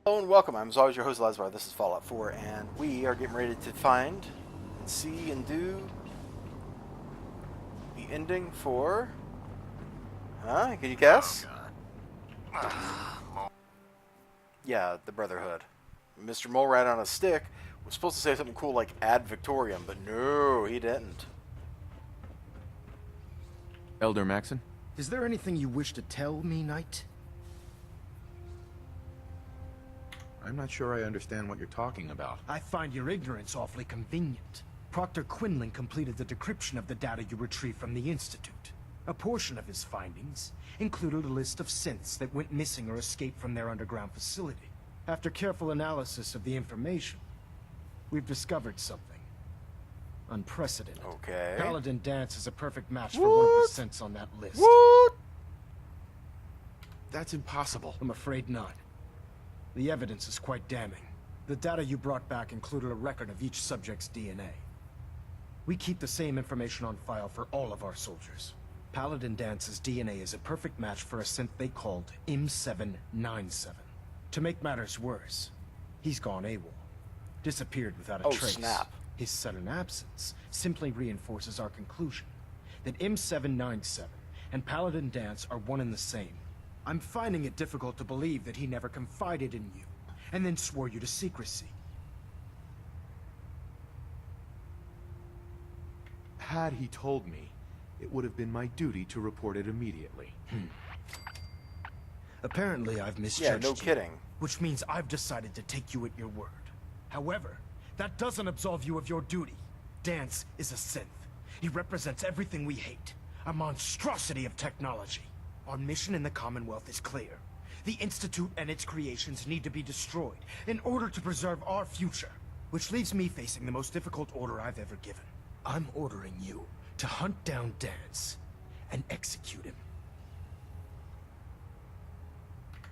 Hello and welcome. I'm as always your host, elizibar. This is Fallout 4, and we are getting ready to find and see and do the ending for... Huh? Can you guess? Yeah, the Brotherhood. Mr. Molerat on a stick was supposed to say something cool like Ad Victoriam, but no, he didn't. Elder Maxon? Is there anything you wish to tell me, Knight? I'm not sure I understand what you're talking about. I find your ignorance awfully convenient. Proctor Quinlan completed the decryption of the data you retrieved from the Institute. A portion of his findings included a list of synths that went missing or escaped from their underground facility. After careful analysis of the information, we've discovered something unprecedented. Okay. Paladin Danse is a perfect match for one of the synths on that list. What? That's impossible. I'm afraid not. The evidence is quite damning. The data you brought back included a record of each subject's DNA. We keep the same information on file for all of our soldiers. Paladin Dance's DNA is a perfect match for a synth they called M797. To make matters worse, he's gone AWOL. Disappeared without a trace. Snap. His sudden absence simply reinforces our conclusion that M797 and Paladin Danse are one and the same. I'm finding it difficult to believe that he never confided in you, and then swore you to secrecy. Had he told me, it would have been my duty to report it immediately. Apparently I've misjudged Yeah, no you, kidding. which means I've decided to take you at your word. However, that doesn't absolve you of your duty. Danse is a synth. He represents everything we hate, a monstrosity of technology. Our mission in the Commonwealth is clear. The Institute and its creations need to be destroyed in order to preserve our future. Which leaves me facing the most difficult order I've ever given. I'm ordering you to hunt down Danse and execute him.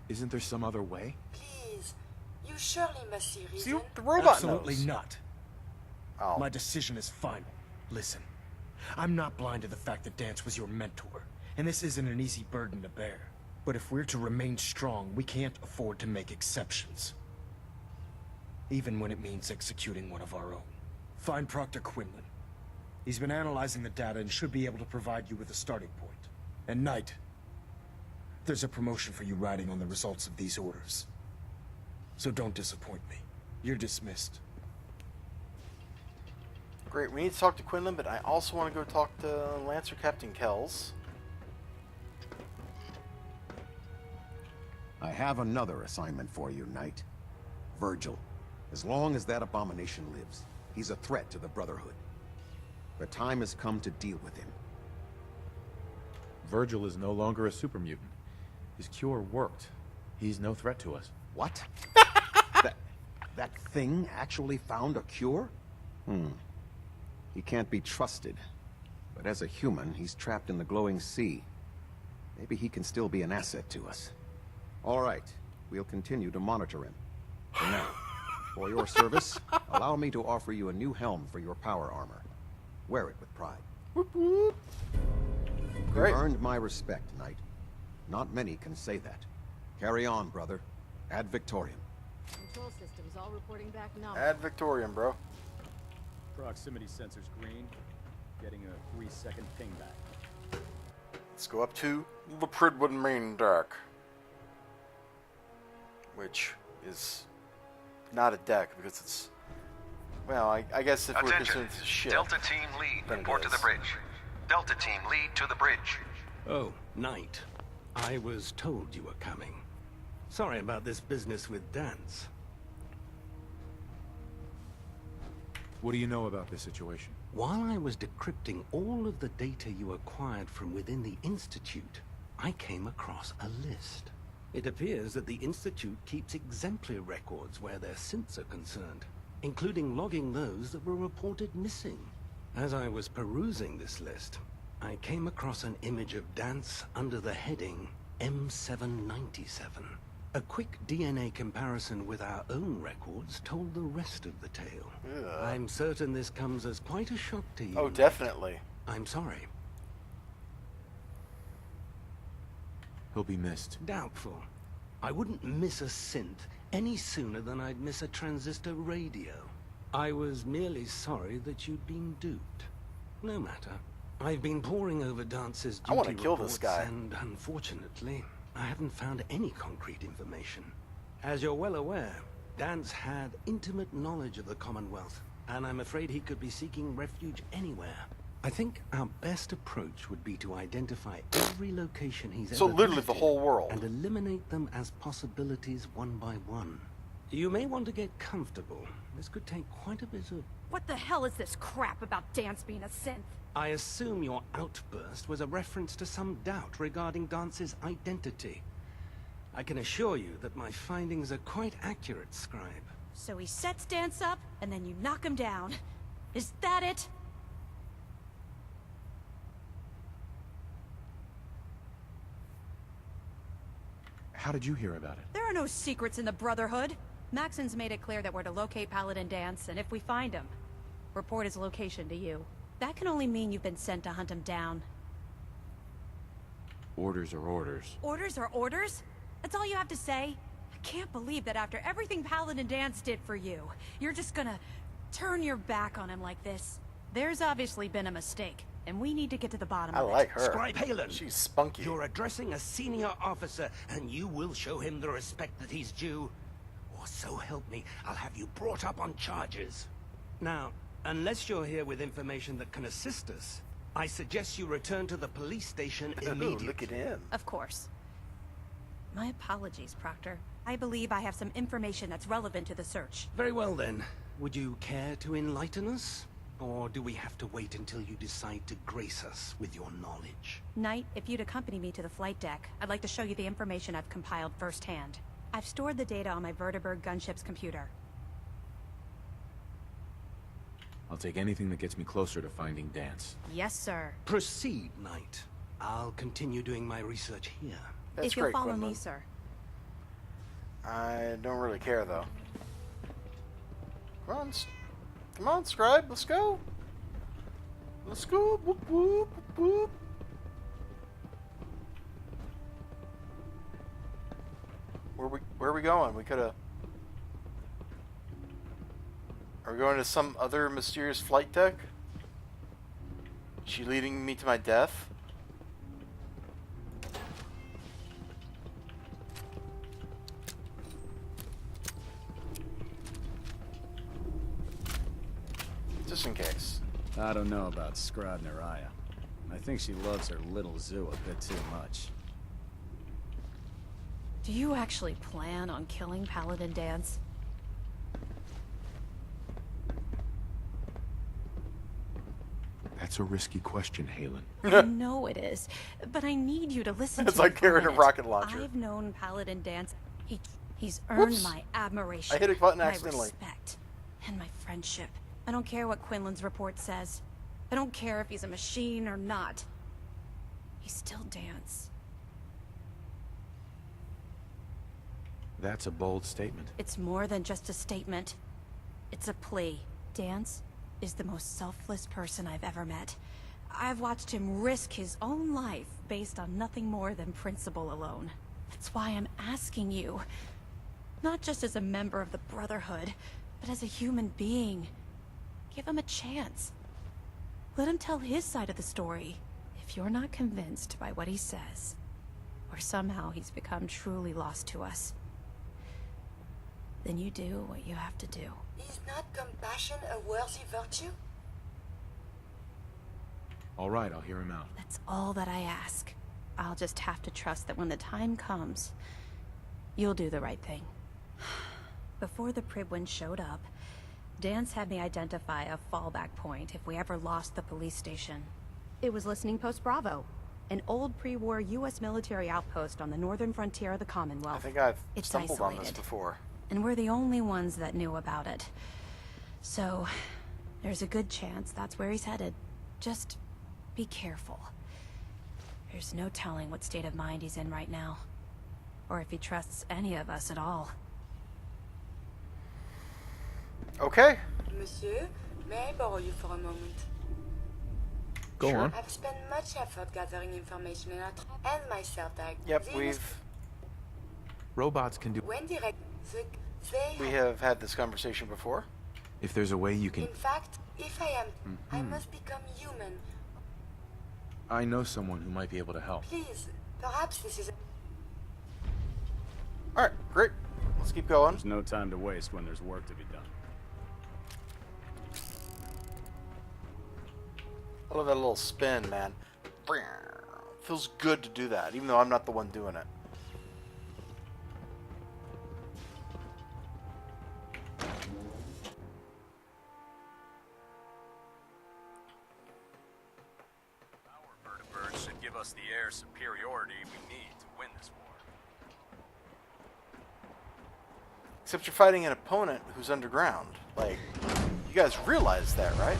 Isn't there some other way? Please, you surely must see See reason. what the robot Absolutely knows. not. Oh. My decision is final. Listen, I'm not blind to the fact that Danse was your mentor, and this isn't an easy burden to bear. But if we're to remain strong, we can't afford to make exceptions. Even when it means executing one of our own. Find Proctor Quinlan. He's been analyzing the data and should be able to provide you with a starting point. And Knight, there's a promotion for you riding on the results of these orders. So don't disappoint me. You're dismissed. Great, we need to talk to Quinlan, but I also want to go talk to Lancer Captain Kells. I have another assignment for you, Knight. Virgil. As long as that abomination lives, he's a threat to the Brotherhood. The time has come to deal with him. Virgil is no longer a super mutant. His cure worked. He's no threat to us. What? that thing actually found a cure? He can't be trusted. But as a human, he's trapped in the glowing sea. Maybe he can still be an asset to us. All right, we'll continue to monitor him. For now, for your service, allow me to offer you a new helm for your power armor. Wear it with pride. Great. You earned my respect, Knight. Not many can say that. Carry on, brother. Ad Victoriam. Control systems all reporting back nominal. Ad Victoriam, bro. Proximity sensors green. Getting a 3-second ping back. Let's go up to the Pridwood main deck. Which is not a deck because it's... Well, I guess if we're Attention. concerned it's a ship. Delta Team lead, then it report to the is. bridge. Delta Team lead to the bridge. Oh, Knight. I was told you were coming. Sorry about this business with Danse. What do you know about this situation? While I was decrypting all of the data you acquired from within the Institute, I came across a list. It appears that the Institute keeps exemplary records where their synths are concerned, including logging those that were reported missing. As I was perusing this list, I came across an image of Danse under the heading M797. A quick DNA comparison with our own records told the rest of the tale. Ugh. I'm certain this comes as quite a shock to you. Oh, definitely. I'm sorry. He'll be missed. Doubtful. I wouldn't miss a synth any sooner than I'd miss a transistor radio. I was merely sorry that you'd been duped. No matter. I've been poring over Dance's duty I want to kill this reports, guy. and unfortunately, I haven't found any concrete information. As you're well aware, Dance had intimate knowledge of the Commonwealth, and I'm afraid he could be seeking refuge anywhere. I think our best approach would be to identify every location he's So ever literally the visited whole world. and eliminate them as possibilities one by one. You may want to get comfortable. This could take quite a bit of... What the hell is this crap about Dance being a synth? I assume your outburst was a reference to some doubt regarding Dance's identity. I can assure you that my findings are quite accurate, Scribe. So he sets Dance up, and then you knock him down. Is that it? How did you hear about it? There are no secrets in the Brotherhood. Maxon's made it clear that we're to locate Paladin Dance, and if we find him, report his location to you. That can only mean you've been sent to hunt him down. Orders are orders. Orders are orders? That's all you have to say? I can't believe that after everything Paladin Dance did for you, you're just gonna turn your back on him like this. There's obviously been a mistake, and we need to get to the bottom I of it. like her. Scribe Halen! She's spunky. You're addressing a senior officer, and you will show him the respect that he's due. Or so help me, I'll have you brought up on charges. Now, unless you're here with information that can assist us, I suggest you return to the police station Ooh, immediately. look at him. Of course. My apologies, Proctor. I believe I have some information that's relevant to the search. Very well then. Would you care to enlighten us? Or do we have to wait until you decide to grace us with your knowledge? Knight, if you'd accompany me to the flight deck, I'd like to show you the information I've compiled firsthand. I've stored the data on my Vertibird gunship's computer. I'll take anything that gets me closer to finding Dance. Yes, sir. Proceed, Knight. I'll continue doing my research here. That's if you'll great, follow Quinlan. me, sir. I don't really care though. Come on, Scribe. Let's go. Let's go. Whoop, whoop, whoop. Where are we going? We could have. Are we going to some other mysterious flight deck? Is she leading me to my death? Just in case. I don't know about Scribe Naraya. I think she loves her little zoo a bit too much. Do you actually plan on killing Paladin Dance? That's a risky question, Halen. I know it is, but I need you to listen It's to me like for a carrying a minute. rocket launcher. I've known Paladin Dance. He's earned Whoops. my admiration. I hit a button my accidentally. respect, and my friendship. I don't care what Quinlan's report says. I don't care if he's a machine or not. He's still Dance. That's a bold statement. It's more than just a statement. It's a plea. Dance is the most selfless person I've ever met. I've watched him risk his own life based on nothing more than principle alone. That's why I'm asking you. Not just as a member of the Brotherhood, but as a human being. Give him a chance. Let him tell his side of the story. If you're not convinced by what he says, or somehow he's become truly lost to us, then you do what you have to do. Is not compassion a worthy virtue? All right, I'll hear him out. That's all that I ask. I'll just have to trust that when the time comes, you'll do the right thing. Before the Pribwin showed up, Dance had me identify a fallback point if we ever lost the police station. It was Listening Post Bravo, an old pre-war U.S. military outpost on the northern frontier of the Commonwealth. I think I've It's stumbled on this isolated. before. And we're the only ones that knew about it. So, there's a good chance that's where he's headed. Just be careful. There's no telling what state of mind he's in right now. Or if he trusts any of us at all. Okay. Monsieur, may I borrow you for a moment? Go Sure. on. I've spent much effort gathering information and myself that Yep, the we've... Robots can do... when direct The, they We have... have had this conversation before. If there's a way you can... In fact, if I am, I must become human. I know someone who might be able to help. Please, perhaps this is... Alright, great. Let's keep going. There's no time to waste when there's work to be done. I love that little spin, man. Feels good to do that, even though I'm not the one doing it. Our vertibird should give us the air superiority we need to win this war. Except you're fighting an opponent who's underground. Like, you guys realize that, right?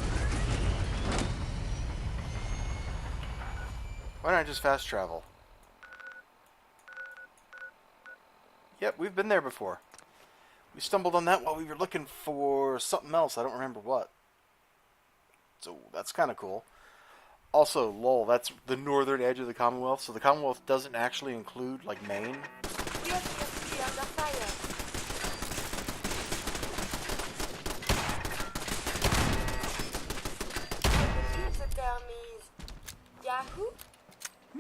Why don't I just fast travel? Yep, we've been there before. We stumbled on that while we were looking for something else. I don't remember what. So that's kind of cool. Also, lol, that's the northern edge of the Commonwealth. So the Commonwealth doesn't actually include, like, Maine. You appear to be under fire. I believe the term is... Yahoo?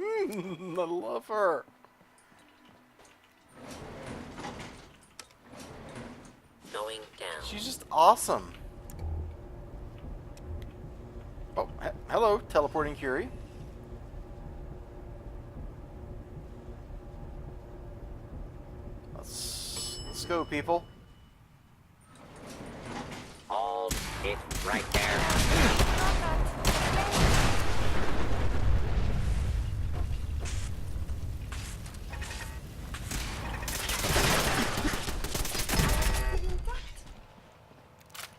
I love her. Going down. She's just awesome. Oh, hello, teleporting Curie. Let's go, people. Hold it right there.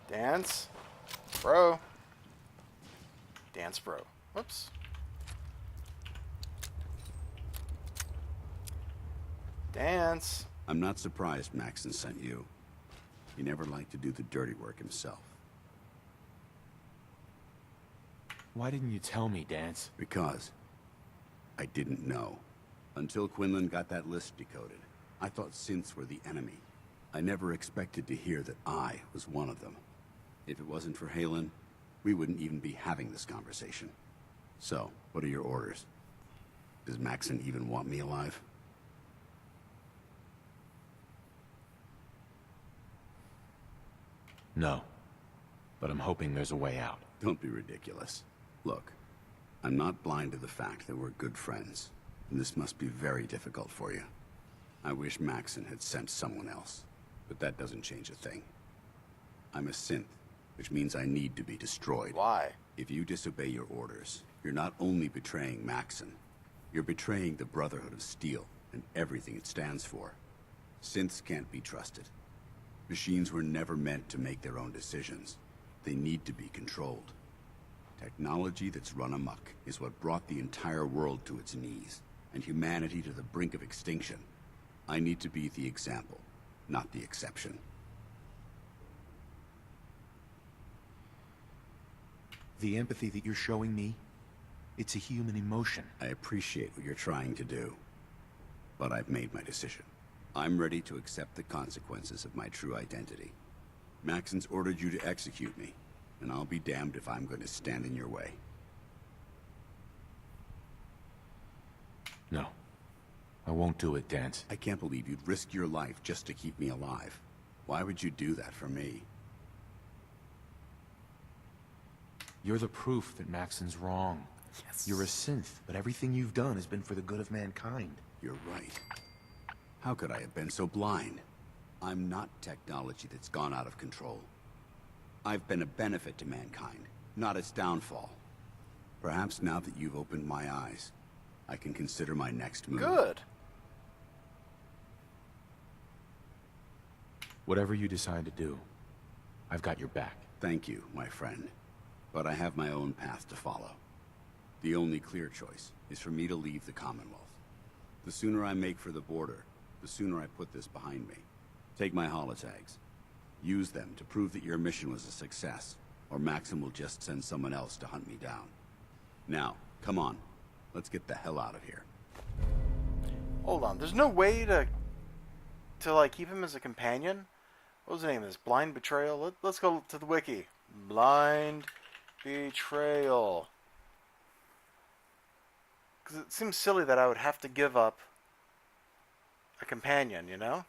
Dance. Bro. Dance, bro. Whoops. Dance. I'm not surprised Maxon sent you. He never liked to do the dirty work himself. Why didn't you tell me, Dance? Because I didn't know. Until Quinlan got that list decoded, I thought synths were the enemy. I never expected to hear that I was one of them. If it wasn't for Halen, we wouldn't even be having this conversation. So, what are your orders? Does Maxon even want me alive? No. But I'm hoping there's a way out. Don't be ridiculous. Look, I'm not blind to the fact that we're good friends, and this must be very difficult for you. I wish Maxon had sent someone else, but that doesn't change a thing. I'm a synth, which means I need to be destroyed. Why? If you disobey your orders, you're not only betraying Maxon, you're betraying the Brotherhood of Steel and everything it stands for. Synths can't be trusted. Machines were never meant to make their own decisions. They need to be controlled. Technology that's run amok is what brought the entire world to its knees, and humanity to the brink of extinction. I need to be the example, not the exception. The empathy that you're showing me, it's a human emotion. I appreciate what you're trying to do, but I've made my decision. I'm ready to accept the consequences of my true identity. Maxon's ordered you to execute me, and I'll be damned if I'm going to stand in your way. No. I won't do it, Dance. I can't believe you'd risk your life just to keep me alive. Why would you do that for me? You're the proof that Maxon's wrong. Yes. You're a synth, but everything you've done has been for the good of mankind. You're right. How could I have been so blind? I'm not technology that's gone out of control. I've been a benefit to mankind, not its downfall. Perhaps now that you've opened my eyes, I can consider my next move. Good. Whatever you decide to do, I've got your back. Thank you, my friend. But I have my own path to follow. The only clear choice is for me to leave the Commonwealth. The sooner I make for the border, the sooner I put this behind me. Take my holotags. Use them to prove that your mission was a success, or Maxim will just send someone else to hunt me down. Now, come on. Let's get the hell out of here. Hold on. There's no way to to like keep him as a companion. What was the name of this? Blind Betrayal? Let's go to the wiki. Blind Betrayal. Because it seems silly that I would have to give up a companion, you know?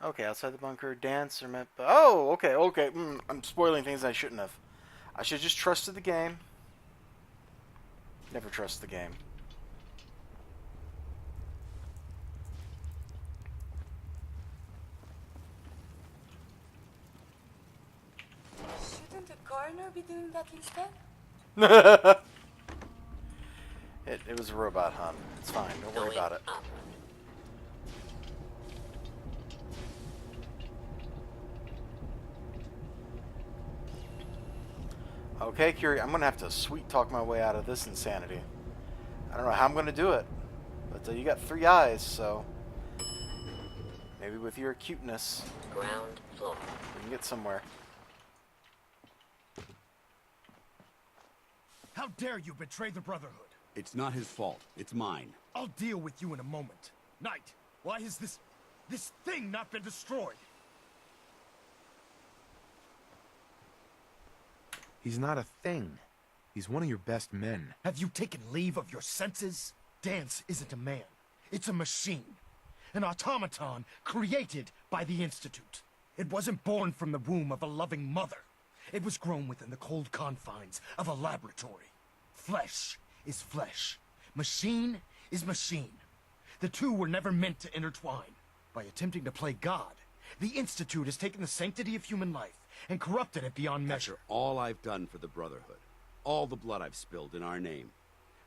Okay, outside the bunker, dance or met. Oh, okay. I'm spoiling things I shouldn't have. I should just trusted the game. Never trust the game. Shouldn't the coroner be doing that instead? It was a robot, hon. It's fine. Don't worry about it. Okay, Curie, I'm going to have to sweet talk my way out of this insanity. I don't know how I'm going to do it, but you got 3 eyes, so maybe with your cuteness, Ground floor. we can get somewhere. How dare you betray the Brotherhood? It's not his fault. It's mine. I'll deal with you in a moment. Knight, why has this thing not been destroyed? He's not a thing. He's one of your best men. Have you taken leave of your senses? Dance isn't a man. It's a machine. An automaton created by the Institute. It wasn't born from the womb of a loving mother. It was grown within the cold confines of a laboratory. Flesh is flesh. Machine is machine. The two were never meant to intertwine. By attempting to play God, the Institute has taken the sanctity of human life and corrupted it beyond measure. After all I've done for the Brotherhood, all the blood I've spilled in our name,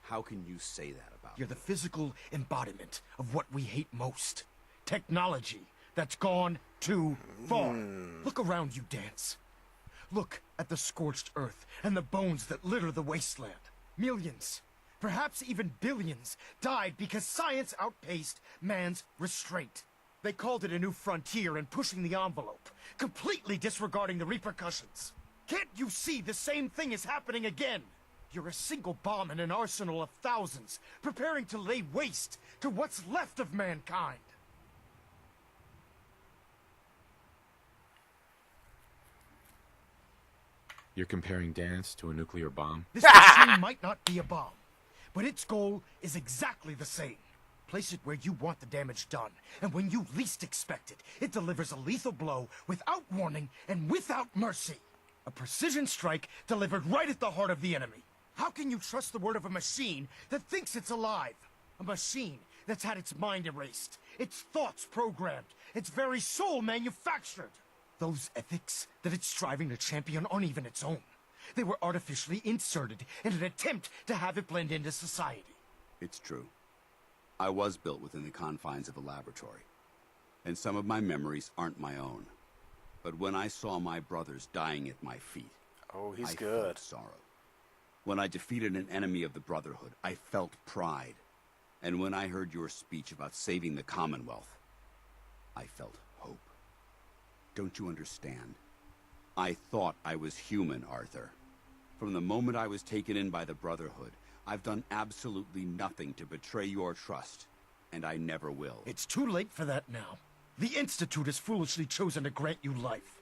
how can you say that about You're the physical embodiment of what we hate most. Technology that's gone too far. Look around you, Dance. Look at the scorched earth and the bones that litter the wasteland. Millions, perhaps even billions, died because science outpaced man's restraint. They called it a new frontier and pushing the envelope, completely disregarding the repercussions. Can't you see the same thing is happening again? You're a single bomb in an arsenal of thousands, preparing to lay waste to what's left of mankind. You're comparing Dance to a nuclear bomb? This machine might not be a bomb, but its goal is exactly the same. Place it where you want the damage done, and when you least expect it, it delivers a lethal blow without warning and without mercy. A precision strike delivered right at the heart of the enemy. How can you trust the word of a machine that thinks it's alive? A machine that's had its mind erased, its thoughts programmed, its very soul manufactured. Those ethics that it's striving to champion aren't even its own. They were artificially inserted in an attempt to have it blend into society. It's true. I was built within the confines of a laboratory, and some of my memories aren't my own. But when I saw my brothers dying at my feet, Oh, he's I good. felt sorrow. When I defeated an enemy of the Brotherhood, I felt pride. And when I heard your speech about saving the Commonwealth, I felt hope. Don't you understand? I thought I was human, Arthur. From the moment I was taken in by the Brotherhood, I've done absolutely nothing to betray your trust, and I never will. It's too late for that now. The Institute has foolishly chosen to grant you life.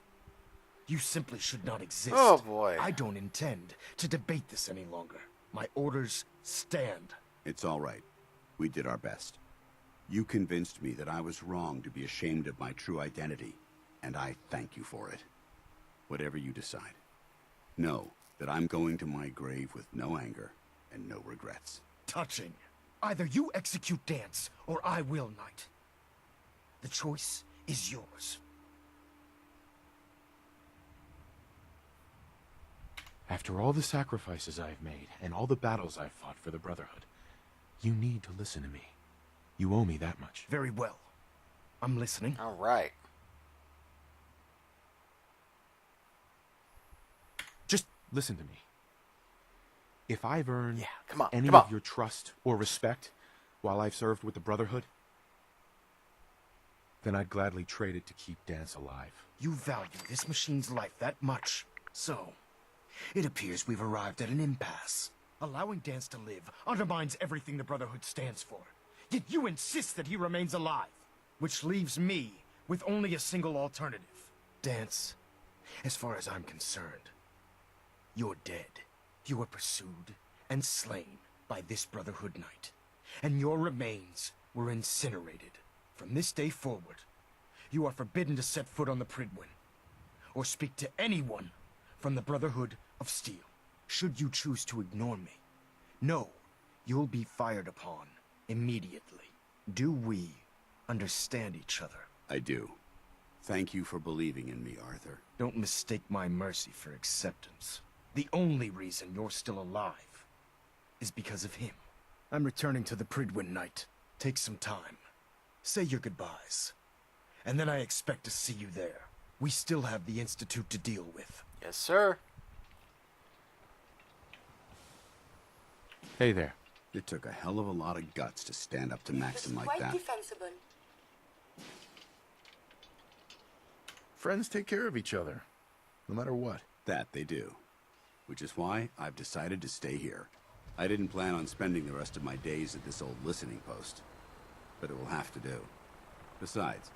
You simply should not exist. Oh, boy. I don't intend to debate this any longer. My orders stand. It's all right. We did our best. You convinced me that I was wrong to be ashamed of my true identity, and I thank you for it. Whatever you decide, know that I'm going to my grave with no anger and no regrets. Touching. Either you execute Dance, or I will, Knight. The choice is yours. After all the sacrifices I've made, and all the battles I've fought for the Brotherhood, you need to listen to me. You owe me that much. Very well. I'm listening. All right. Just listen to me. If I've earned come on, any come on. of your trust or respect while I've served with the Brotherhood, then I'd gladly trade it to keep Dance alive. You value this machine's life that much. So, It appears we've arrived at an impasse. Allowing Dance to live undermines everything the Brotherhood stands for. Yet you insist that he remains alive, which leaves me with only a single alternative. Dance, as far as I'm concerned, you're dead. You were pursued and slain by this Brotherhood Knight, and your remains were incinerated. From this day forward, you are forbidden to set foot on the Pridwin, or speak to anyone from the Brotherhood of Steel. Should you choose to ignore me, know you'll be fired upon immediately. Do we understand each other? I do. Thank you for believing in me, Arthur. Don't mistake my mercy for acceptance. The only reason you're still alive is because of him. I'm returning to the Pridwin Knight. Take some time. Say your goodbyes. And then I expect to see you there. We still have the Institute to deal with. Yes, sir. Hey there. It took a hell of a lot of guts to stand up to Maxim like Quite that. defensible. Friends take care of each other, no matter what. That they do. Which is why I've decided to stay here. I didn't plan on spending the rest of my days at this old listening post. But it will have to do. Besides,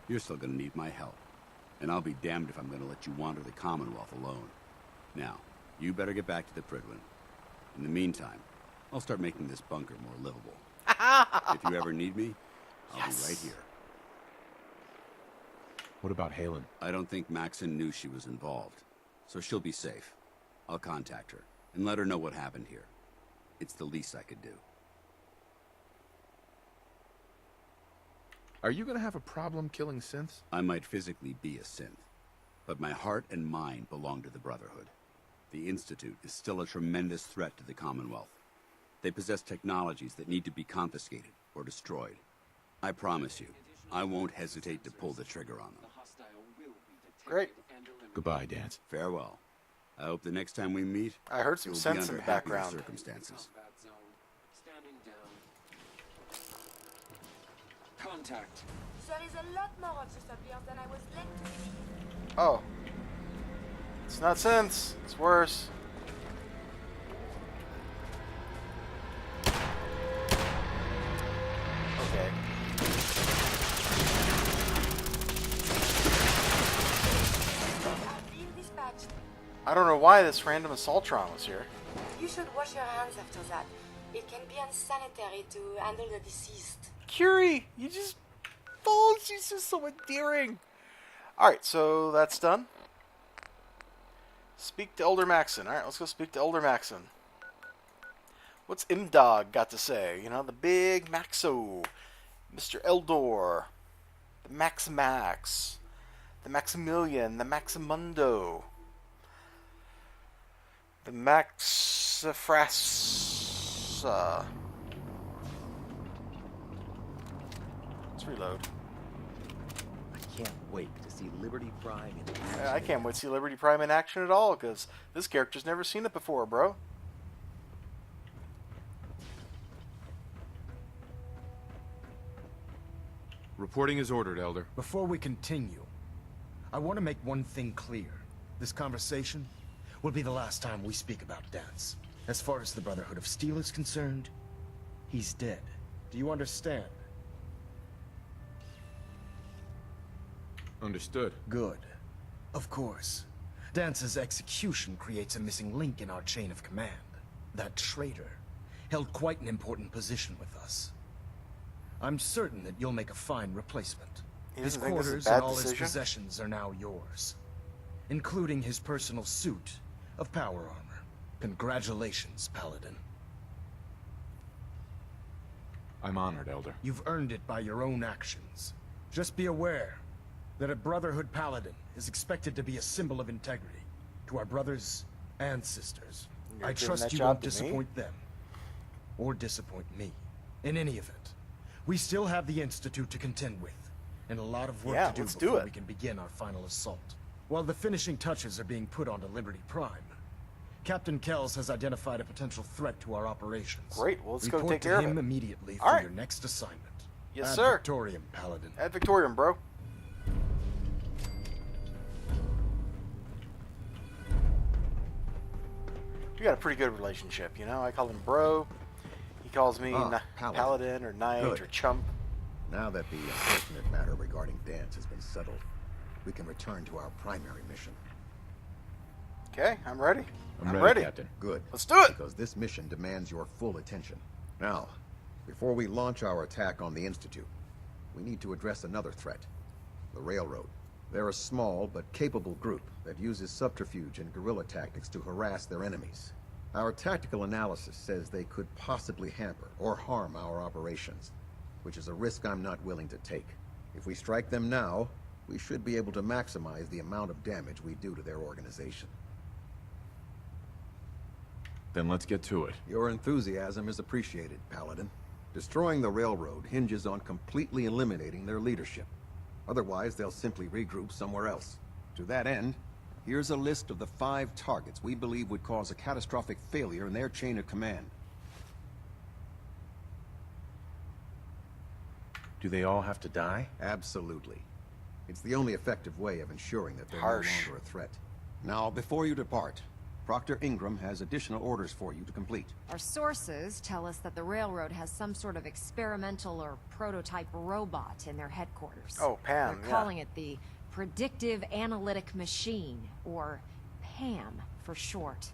you're still gonna need my help. And I'll be damned if I'm gonna let you wander the Commonwealth alone. Now, you better get back to the Pridwin. In the meantime, I'll start making this bunker more livable. If you ever need me, I'll be right here. What about Halen? I don't think Maxon knew she was involved, so she'll be safe. I'll contact her and let her know what happened here. It's the least I could do. Are you gonna have a problem killing synths? I might physically be a synth, but my heart and mind belong to the Brotherhood. The Institute is still a tremendous threat to the Commonwealth. They possess technologies that need to be confiscated or destroyed. I promise you, I won't hesitate to pull the trigger on them. Great. Goodbye, Dance. Farewell. I hope the next time we meet, I heard some it will sense be in under the happier background. circumstances. Contact. There is a lot more of this up here than I was led to believe. Oh. It's not sense. It's worse. Okay. I've been dispatched. I don't know why this random assaultron was here. You should wash your hands after that. It can be unsanitary to handle the deceased. Curie, you just... Oh, she's just so endearing. Alright, so that's done. Speak to Elder Maxon. Alright, let's go speak to Elder Maxon. What's Imdog got to say? You know, the big Maxo. Mr. Eldor. The Maximax. The Maximilian. The Maximundo. The Maxifras... Let's reload. I can't wait to see Liberty Prime in action. I can't wait to see Liberty Prime in action at all, because this character's never seen it before, bro. Reporting is ordered, Elder. Before we continue, I want to make one thing clear. This conversation will be the last time we speak about Dance. As far as the Brotherhood of Steel is concerned, he's dead. Do you understand? Understood. Good. Of course. Dance's execution creates a missing link in our chain of command. That traitor held quite an important position with us. I'm certain that you'll make a fine replacement. His quarters and all his possessions are now yours, including his personal suit of power armor. Congratulations, Paladin. I'm honored, Elder. You've earned it by your own actions. Just be aware that a Brotherhood Paladin is expected to be a symbol of integrity to our brothers and sisters. I trust you won't disappoint them, or disappoint me. In any event, we still have the Institute to contend with, and a lot of work to do before we can begin our final assault. While the finishing touches are being put onto Liberty Prime, Captain Kells has identified a potential threat to our operations. Great, well, let's Report go take to care of him it. Immediately for your next assignment. Yes, Ad sir. Victoriam, Paladin. Ad Victoriam, bro. We got a pretty good relationship, you know? I call him bro. He calls me paladin or knight or chump. Now that the unfortunate matter regarding Dance has been settled, we can return to our primary mission. Okay, I'm ready. I'm ready, Captain. Good. Let's do it! Because this mission demands your full attention. Now, before we launch our attack on the Institute, we need to address another threat. The Railroad. They're a small but capable group that uses subterfuge and guerrilla tactics to harass their enemies. Our tactical analysis says they could possibly hamper or harm our operations, which is a risk I'm not willing to take. If we strike them now, we should be able to maximize the amount of damage we do to their organization. Then let's get to it. Your enthusiasm is appreciated, Paladin. Destroying the Railroad hinges on completely eliminating their leadership. Otherwise, they'll simply regroup somewhere else. To that end, here's a list of the 5 targets we believe would cause a catastrophic failure in their chain of command. Do they all have to die? Absolutely. It's the only effective way of ensuring that they're no longer a threat. Now, before you depart, Proctor Ingram has additional orders for you to complete. Our sources tell us that the Railroad has some sort of experimental or prototype robot in their headquarters. Oh, Pam, They're calling it the Predictive Analytic Machine, or PAM for short.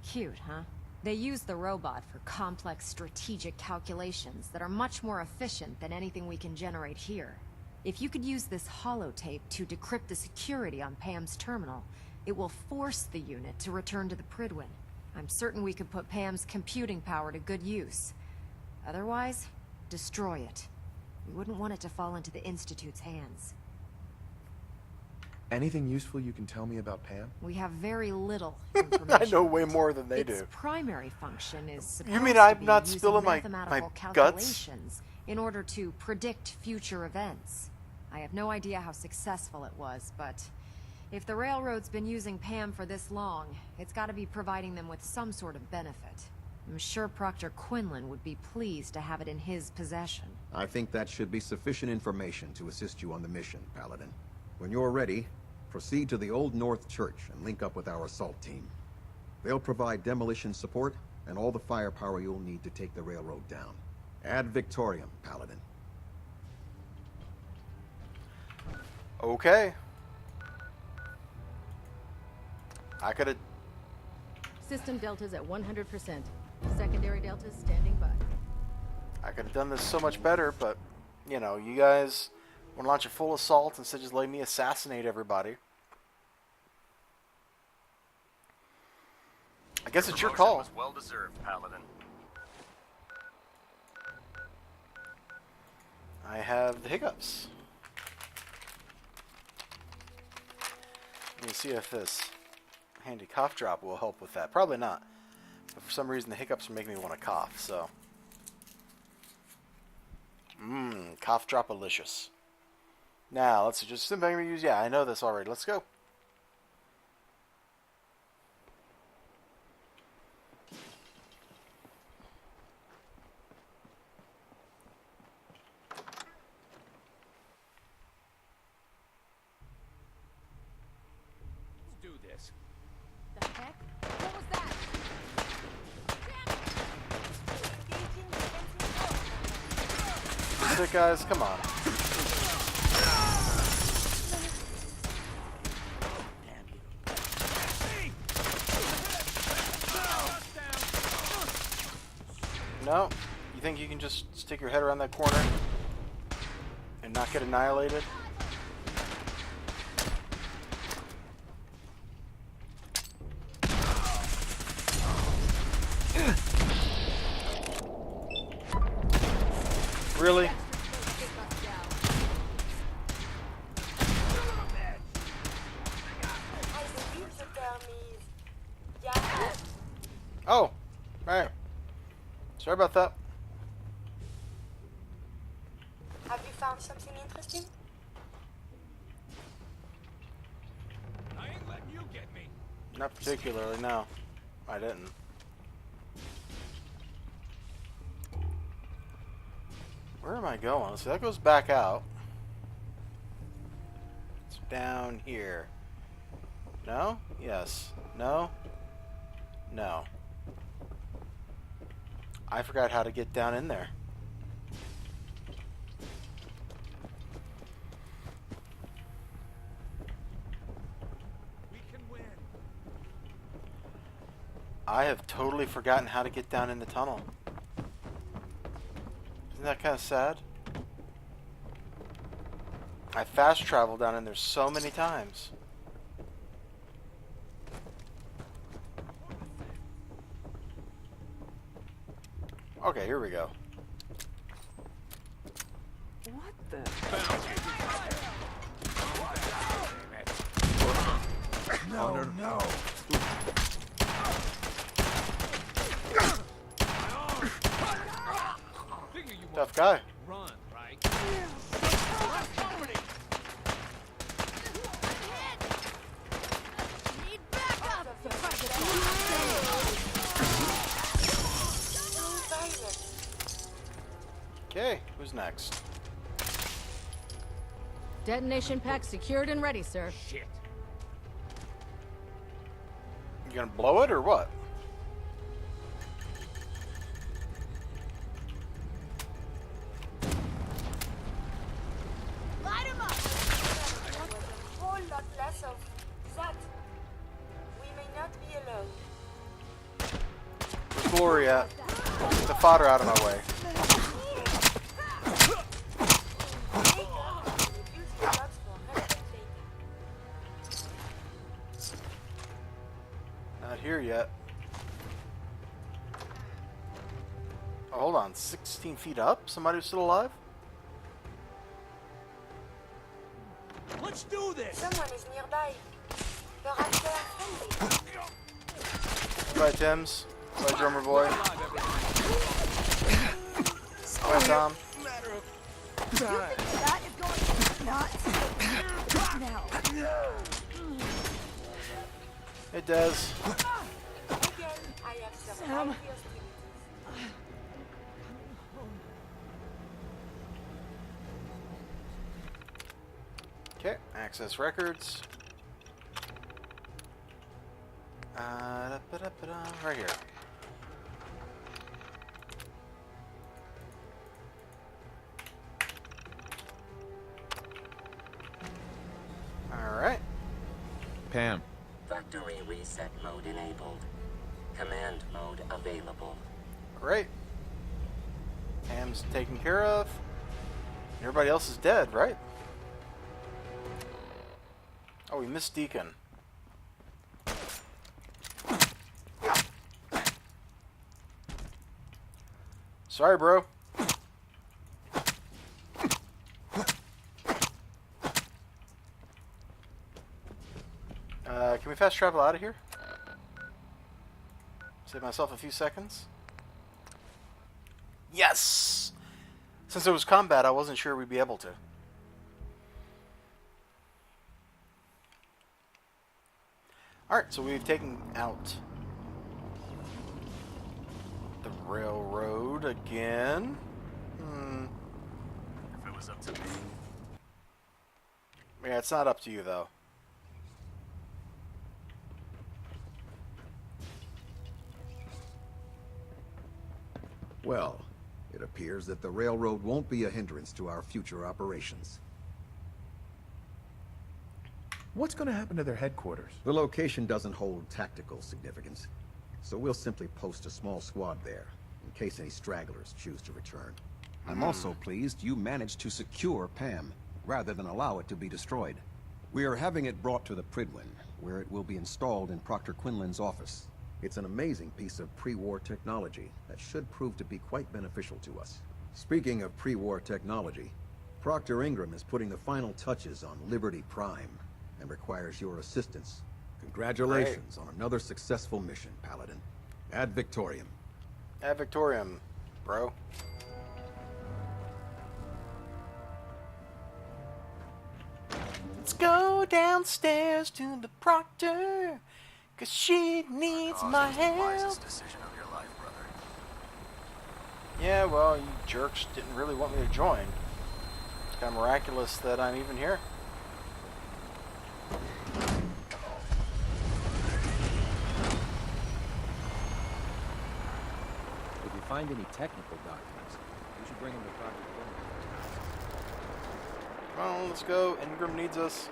Cute, huh? They use the robot for complex strategic calculations that are much more efficient than anything we can generate here. If you could use this holotape to decrypt the security on Pam's terminal, it will force the unit to return to the Pridwin. I'm certain we could put Pam's computing power to good use. Otherwise, destroy it. We wouldn't want it to fall into the Institute's hands. Anything useful you can tell me about Pam? We have very little information. I know way more than they Its do. primary function is supposed You mean to I'm be not using spilling my mathematical guts? calculations in order to predict future events. I have no idea how successful it was, but if the Railroad's been using Pam for this long, it's got to be providing them with some sort of benefit. I'm sure Proctor Quinlan would be pleased to have it in his possession. I think that should be sufficient information to assist you on the mission, Paladin. When you're ready, proceed to the Old North Church and link up with our assault team. They'll provide demolition support and all the firepower you'll need to take the Railroad down. Ad Victoriam, Paladin. Okay. I could've... System deltas at 100%. Secondary deltas standing by. I could've done this so much better, but, you know, you guys want to launch a full assault instead of just letting me assassinate everybody. I guess it's your call. Was well deserved, Paladin. I have the hiccups. Let me see if this handy cough drop will help with that. Probably not. But for some reason the hiccups are making me want to cough, so. Cough drop-alicious. Now, let's see, just something I'm going to use. Yeah, I know this already. Let's go. Let's do this. The heck? What was that? That's it, guys. Come on. No? You think you can just stick your head around that corner and not get annihilated? Really? Oh, right. Sorry about that. Have you found something interesting? I ain't letting you get me. Not particularly, no. I didn't. Where am I going? So that goes back out. It's down here. No? Yes. No? No. I forgot how to get down in there. I have totally forgotten how to get down in the tunnel. Isn't that kind of sad? I fast traveled down in there so many times. Okay, here we go. What the? No, no. Tough guy. Run, right? Okay, who's next? Detonation pack secured and ready, sir. Shit. You gonna blow it or what? Light him up! A whole lot less of that. We may not be alone. Where's Glory at? Get the fodder out of my way. Not here yet. Oh, hold on, 16 feet up? Somebody who's still alive? Let's do this! Someone is nearby. Perhaps they are friendly. Bye, Tim's. Bye, drummer boy. Bye, Tom. That is going nuts. Now. Hey, Des. Again, I have some Sam. obvious Okay, access records. Right here. Alright. Pam. Factory reset mode enabled. Command mode available. Great. Pam's taken care of. Everybody else is dead, right? Oh, we missed Deacon. Sorry, bro. Can we fast travel out of here? Save myself a few seconds. Yes! Since it was combat, I wasn't sure we'd be able to. Alright, so we've taken out the railroad again. If it was up to me. Yeah, it's not up to you, though. Well, it appears that the railroad won't be a hindrance to our future operations. What's going to happen to their headquarters? The location doesn't hold tactical significance, so we'll simply post a small squad there, in case any stragglers choose to return. I'm also pleased you managed to secure Pam, rather than allow it to be destroyed. We are having it brought to the Pridwin, where it will be installed in Proctor Quinlan's office. It's an amazing piece of pre-war technology that should prove to be quite beneficial to us. Speaking of pre-war technology, Proctor Ingram is putting the final touches on Liberty Prime, and requires your assistance. Congratulations on another successful mission, Paladin. Ad Victoriam. Ad Victoriam, bro. Let's go downstairs to the proctor, 'cause she needs my help. Decision of your life, brother. Yeah, well, you jerks didn't really want me to join. It's kind of miraculous that I'm even here. find any technical documents, we should bring them to Dr. Well, let's go. Ingram needs us.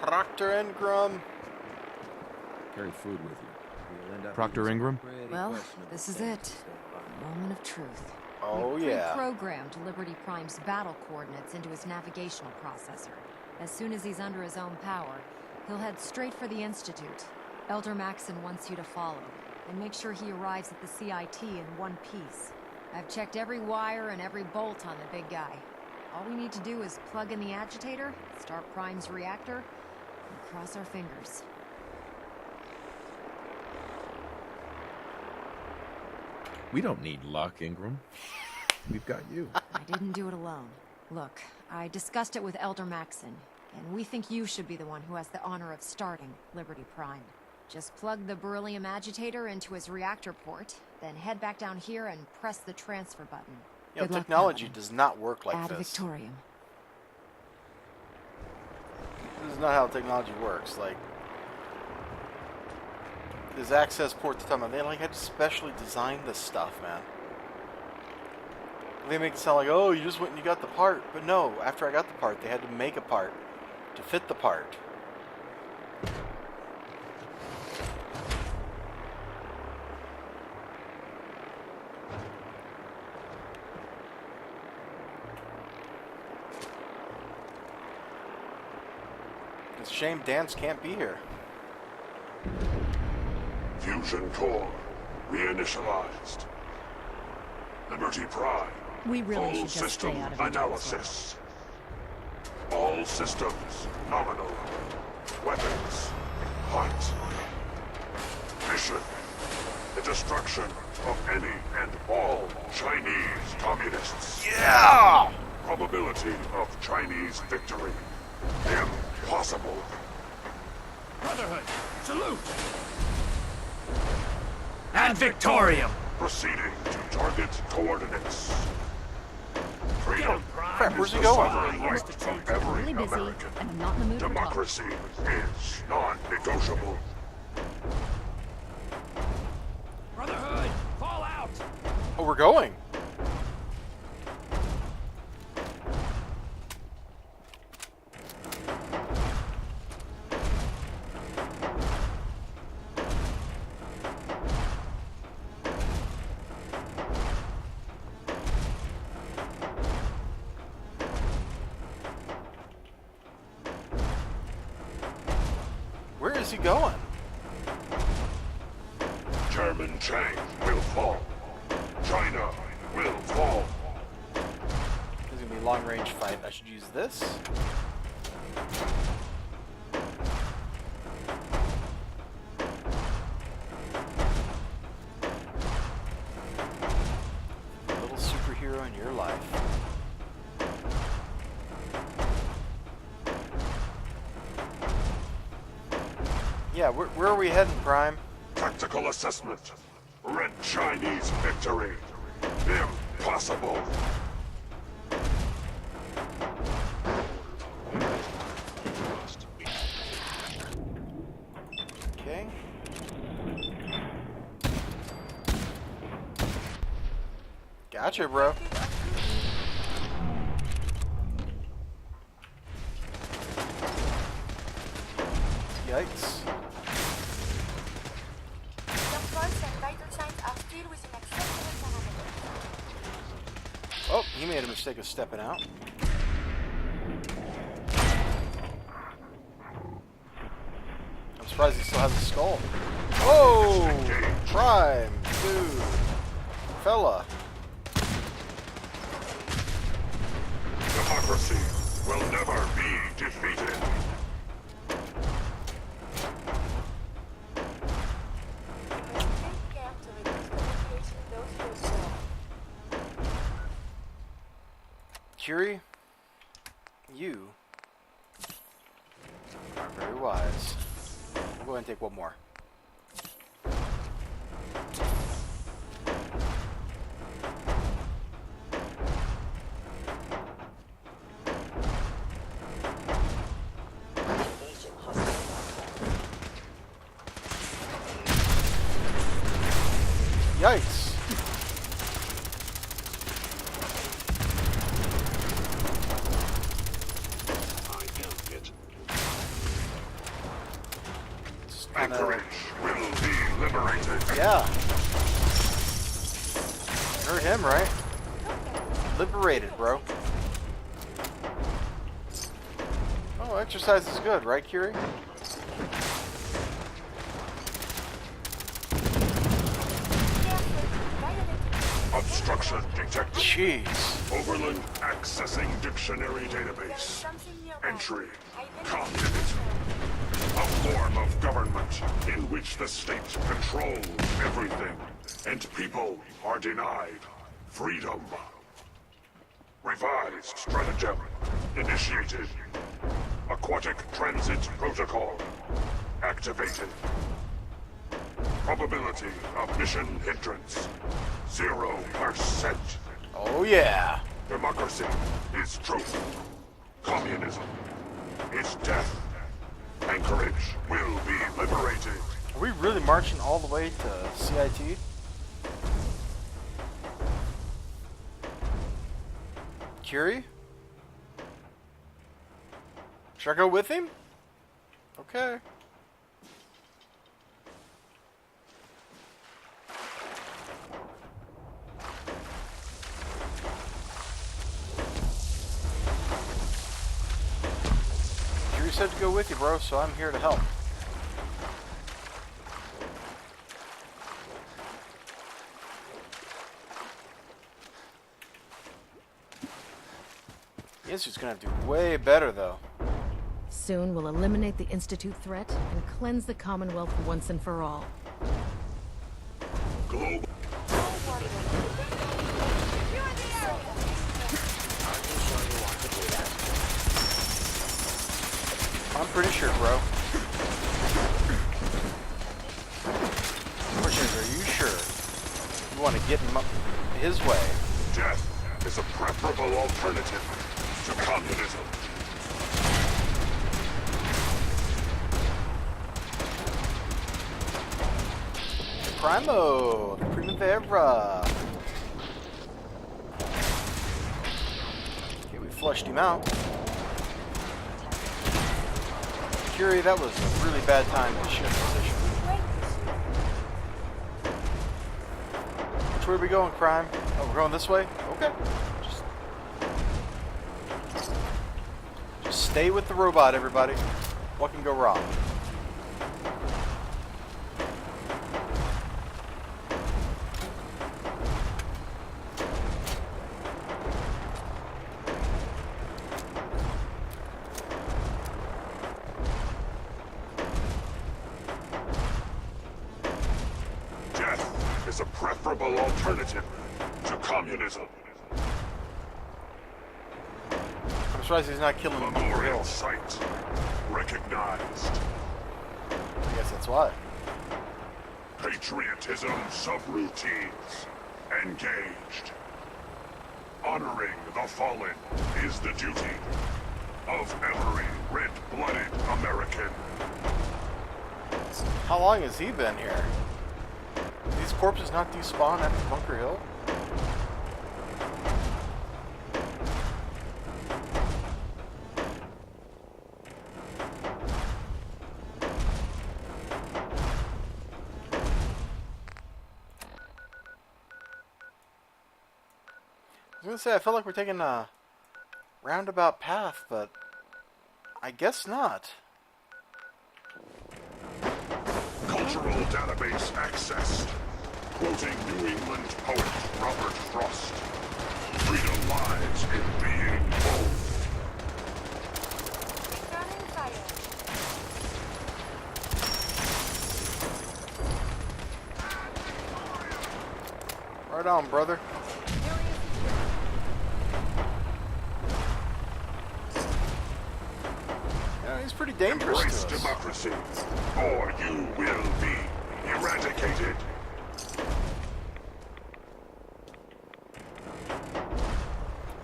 Proctor Ingram. Carry food with you. You'll end up Proctor Ingram? Well, this is it. Moment of truth. Oh, We've yeah. pre-programmed Liberty Prime's battle coordinates into his navigational processor. As soon as he's under his own power, he'll head straight for the Institute. Elder Maxon wants you to follow, and make sure he arrives at the CIT in one piece. I've checked every wire and every bolt on the big guy. All we need to do is plug in the agitator, start Prime's reactor, and cross our fingers. We don't need luck, Ingram. We've got you. I didn't do it alone. Look, I discussed it with Elder Maxon, and we think you should be the one who has the honor of starting Liberty Prime. Just plug the beryllium agitator into his reactor port, then head back down here and press the transfer button. You know, Good luck, technology Paladin. does not work like Ad this. Victorium. This is not how technology works. Like, this access port to time, they like had to specially design this stuff, man. They make it sound like, oh, you just went and you got the part. But no, after I got the part, they had to make a part to fit the part. It's a shame Dance can't be here. Fusion core reinitialized. Liberty Prime. We really Full should just system stay out of each other's way. analysis. All systems nominal. Weapons hot. Mission: the destruction of any and all Chinese communists. Yeah! Probability of Chinese victory: impossible. Brotherhood, salute! Ad Victorium! Proceeding to target coordinates. Freedom Crap, where's is he the going? sovereign right of every Really busy, American. and I'm not in the mood for talk. Democracy is non-negotiable. Brotherhood, fall out! Oh, we're going. Where is he going? Chairman Chang will fall. China will fall. This is gonna be a long-range fight. I should use this. Little superhero in your life. Yeah, where are we heading, Prime? Tactical assessment. Red Chinese victory. Impossible. Okay. Gotcha, bro. Yikes. Your pulse and vital signs are still within acceptable parameters. Oh, he made a mistake of stepping out. I'm surprised he still has a skull. Oh, Prime, dude, fella. Democracy will never be defeated. Take care to reduce the radiation dose to your soul. Curie, you are very wise. We'll go ahead and take one more. Yikes. Anchorage will be liberated. Yeah. Heard him, right? Liberated, bro. Oh, exercise is good, right, Curie? Obstruction detected. Jeez. Overland accessing dictionary database. Entry. Communism. A form of government in which the state controls everything and people are denied freedom. Revised stratagem initiated. Aquatic transit protocol activated. Probability of mission hindrance 0%. Oh yeah. Democracy is truth. Communism is death. Anchorage will be liberated. Are we really marching all the way to CIT? Curie? Should I go with him? Okay. Curie said to go with you, bro, so I'm here to help. The Institute's gonna do way better, though. Soon we'll eliminate the Institute threat and cleanse the Commonwealth once and for all. Global. I'm pretty sure, bro. Question is, are you sure you want to get him up his way? Death is a preferable alternative to communism. Primo! Primavera! Okay, we flushed him out. Curie, that was a really bad time to shift position. Which way are we going, Crime? Oh, we're going this way? Okay. Just stay with the robot, everybody. What can go wrong? Death is a preferable alternative to communism. I'm surprised he's not killing them. Memorial site recognized. I guess that's why. Patriotism subroutines engaged. Honoring the fallen is the duty of every red-blooded American. How long has he been here? These corpses not despawn after Bunker Hill? I was gonna say, I felt like we're taking a roundabout path, but I guess not. Cultural database accessed. Quoting New England poet Robert Frost. Freedom lies in being bold. Returning fire. Right on, brother. Yeah, he's pretty dangerous Embrace to us. democracy, or you will be eradicated.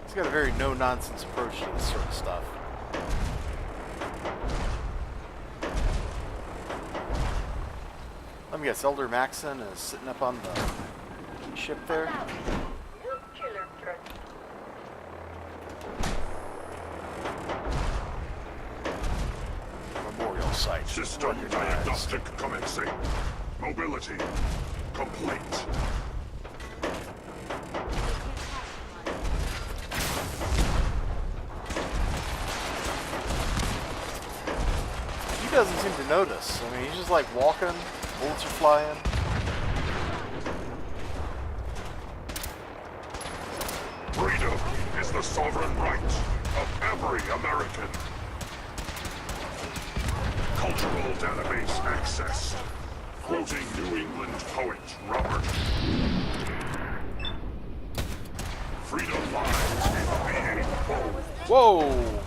He's got a very no-nonsense approach to this sort of stuff. Let me guess, Elder Maxon is sitting up on the ship there. Nuclear threat. Memorial site. System diagnostic commencing. Mobility complete. He doesn't seem to notice. I mean, he's just like walking, bullets are flying. Freedom is the sovereign right of every American. Cultural database access. Quoting New England poet Robert. Freedom lies in being bold. Whoa!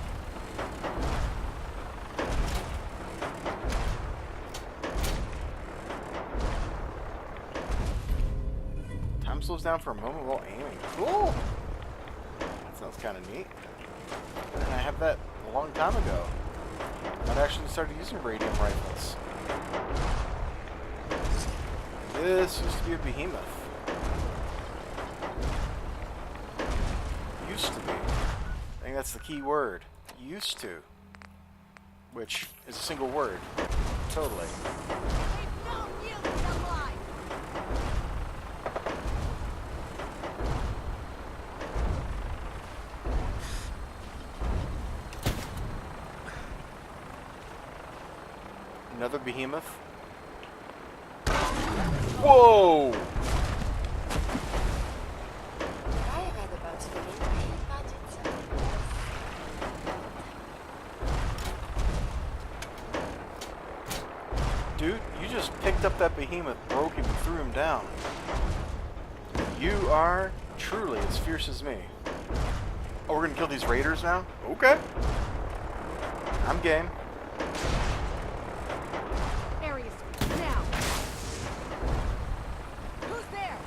Time slows down for a moment while aiming. Cool! That sounds kind of neat. And I have that a long time ago. I'd actually started using radium rifles. This used to be a behemoth. Used to be. I think that's the key word. Used to. Which is a single word. Totally. Another behemoth. Whoa! I read about the imagine Dude, you just picked up that behemoth, broke him, and threw him down. You are truly as fierce as me. Oh, we're gonna kill these raiders now? Okay. I'm game. Area switch, now! Who's there?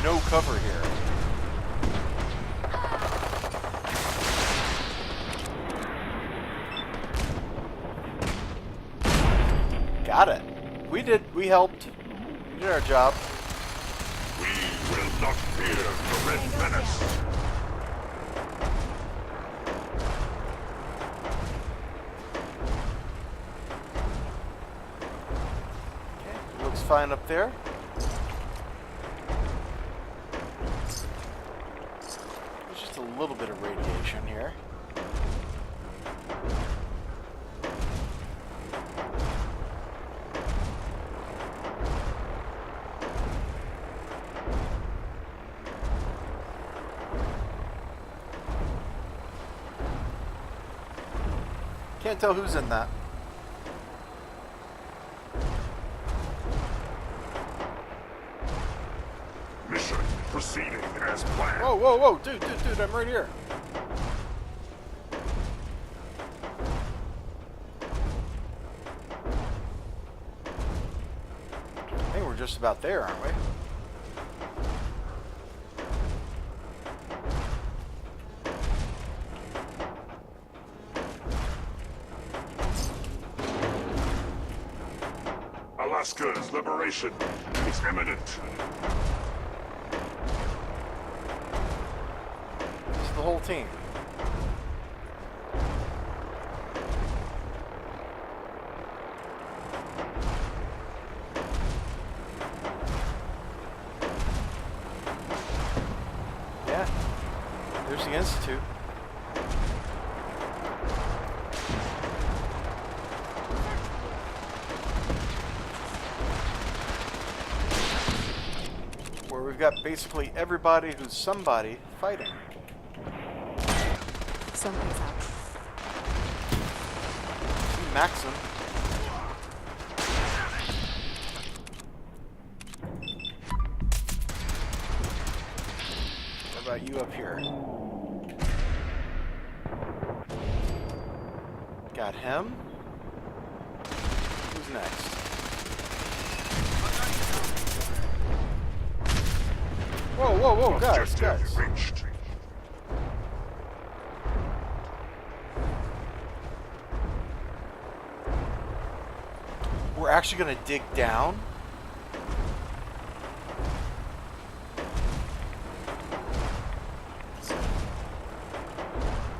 No cover here. Got it. We helped. We did our job. We will not fear the Red Menace. Okay, looks fine up there. There's just a little bit of radiation here. Can't tell who's in that. Mission proceeding as planned. Whoa, whoa, whoa, dude, I'm right here. I think we're just about there, aren't we? Alaska's liberation is imminent. This is the whole team. Yeah, there's the Institute. Where we've got basically everybody who's somebody fighting. Something's out. Maxim. What about you up here? Got him. Who's next? Whoa, whoa, whoa, guys. Reached. We're actually gonna dig down?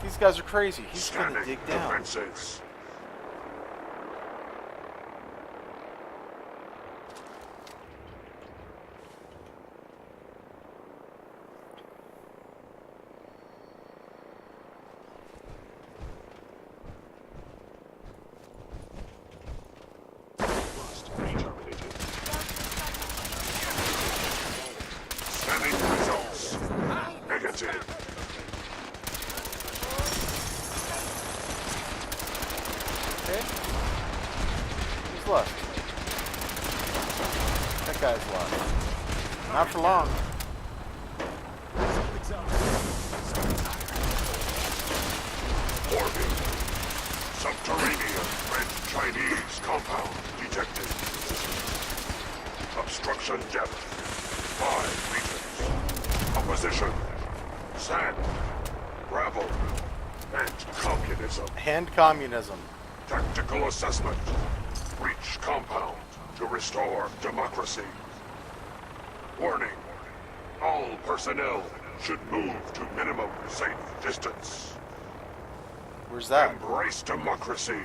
These guys are crazy. He's gonna dig down. Defenses. Scanning results. Negative. Okay. Who's left? That guy's left. Not for long. Orbit. Subterranean Red Chinese compound detected. Obstruction depth 5 meters. Opposition. Sand. Gravel. And communism. Hand communism. Tactical assessment. Reach compound to restore democracy. Warning. All personnel should move to minimum safe distance. Where's that? Embrace democracy,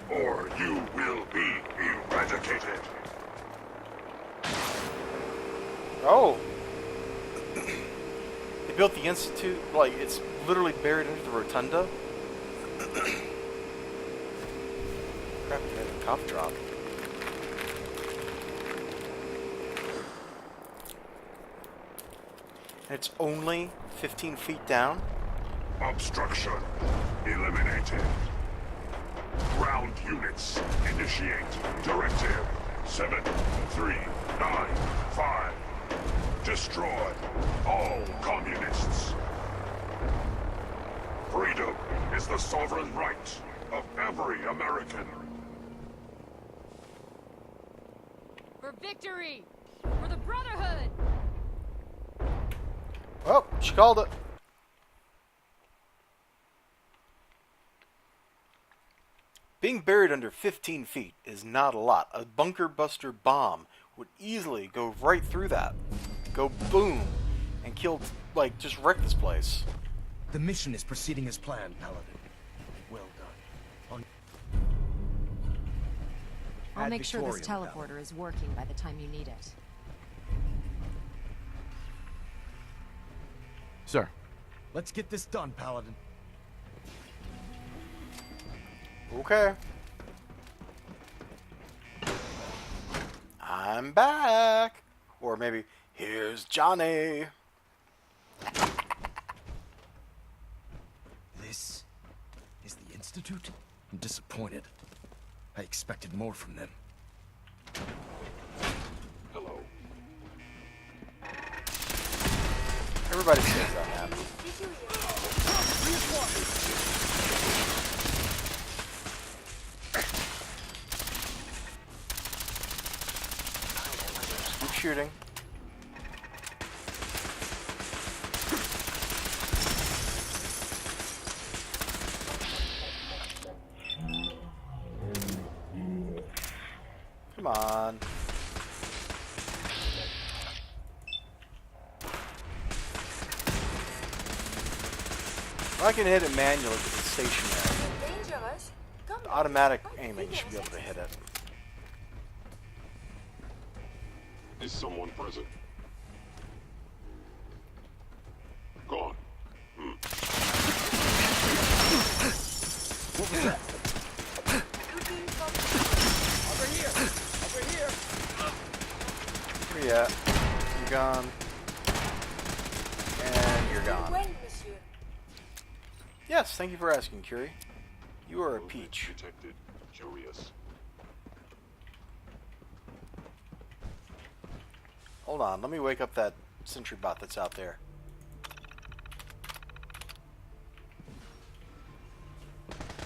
or you will be eradicated. Oh! They built the Institute, like, it's literally buried into the rotunda. Crap, I had a cough drop. And it's only 15 feet down? Obstruction eliminated. Ground units initiate directive 7395. Destroy all communists. Freedom is the sovereign right of every American. For victory! For the Brotherhood! Oh, she called it. Being buried under 15 feet is not a lot. A bunker buster bomb would easily go right through that. Go boom and kill, like, just wreck this place. The mission is proceeding as planned, Paladin. Well done. I'll make sure this teleporter is working by the time you need it. Sir. Let's get this done, Paladin. Okay. I'm back. Or maybe, here's Johnny. This is the Institute? I'm disappointed. I expected more from them. Hello. Everybody says that, man. Keep shooting. Come on. I can hit it manually because it's stationary. Dangerous. Come Automatic aiming, you should be able to hit it. Is someone present? Gone. What was that? Over here! Over here! Where you at? You're gone. And you're gone. well, monsieur. Yes, thank you for asking, Curie. You are a peach. Detected. Curious. Hold on, let me wake up that sentry bot that's out there.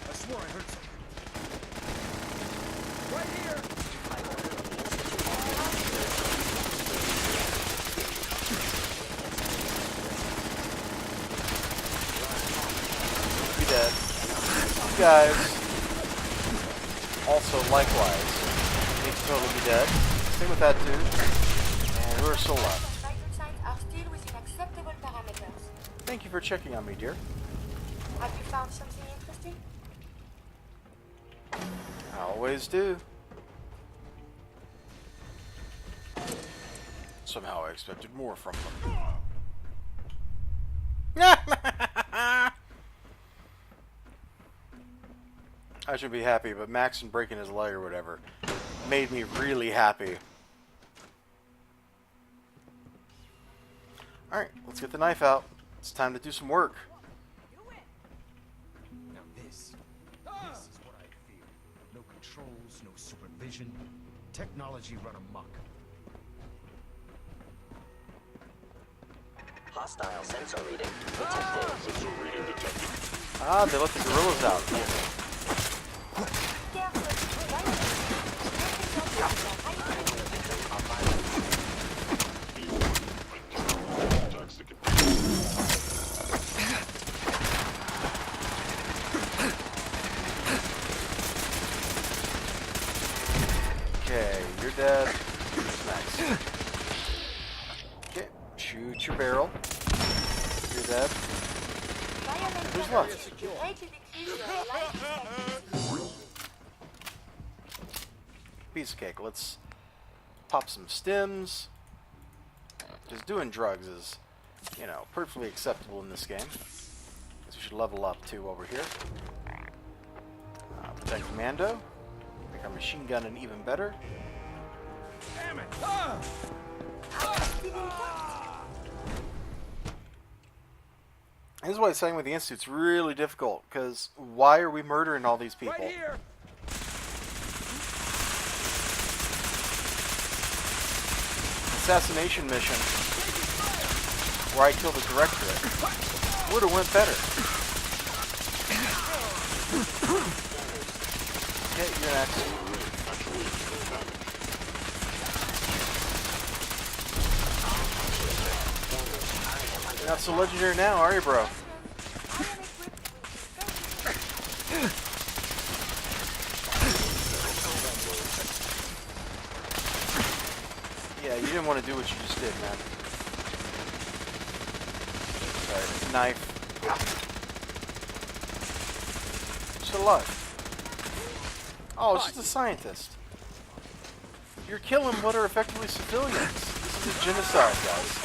I swore I heard something. Right here! Be dead. You guys also likewise. needs to totally be dead. Same with that dude. And we're still alive. Vital signs are still within acceptable parameters. Thank you for checking on me, dear. Have you found something interesting? I always do. Somehow I expected more from them. I should be happy, but Maxon breaking his leg or whatever made me really happy. Alright, let's get the knife out. It's time to do some work. Now this is what I fear. No controls, no supervision. Technology run amok. Hostile sensor reading detected. Sensor reading detected. Ah, they let the gorillas out. Okay, you're dead. Nice. Okay, shoot your barrel. You're dead. Who's left? Piece of cake. Let's pop some stims. Just doing drugs is, you know, perfectly acceptable in this game. Guess we should level up too while we're here. Protect Commando. Make our machine gun even better. Damn it! This is why saying with the Institute's really difficult, because why are we murdering all these people? Right here. Assassination mission where I kill the directorate would have went better. Okay, you're next. You're not so legendary now, are you, bro? Yeah, you didn't want to do what you just did, man. Sorry, knife. Still alive. Oh, it's just a scientist. You're killing what are effectively civilians. This is a genocide, guys.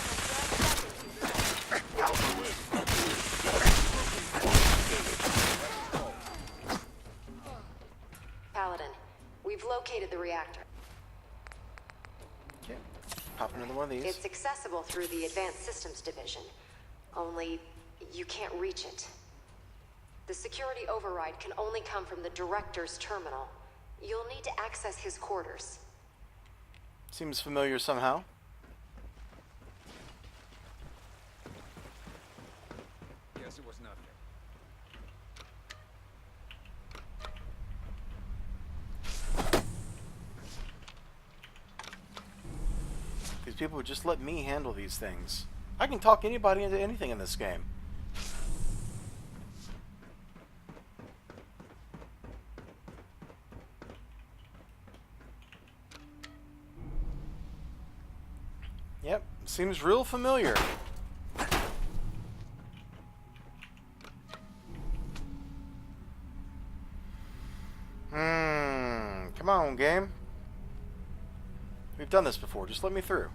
Paladin, we've located the reactor. Okay, pop another one of these. It's accessible through the Advanced Systems Division. Only, you can't reach it. The security override can only come from the Director's terminal. You'll need to access his quarters. Seems familiar somehow. Guess it was nothing. These people would just let me handle these things. I can talk anybody into anything in this game. Yep, seems real familiar. Come on, game. We've done this before, just let me through.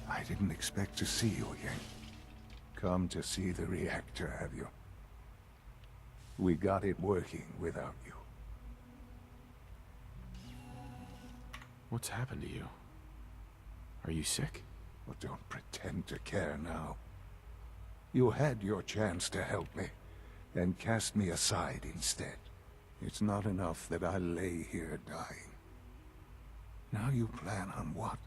I didn't expect to see you again. Come to see the reactor, have you? We got it working without you. What's happened to you? Are you sick? Well, don't pretend to care now. You had your chance to help me, and cast me aside instead. It's not enough that I lay here dying. Now you plan on what?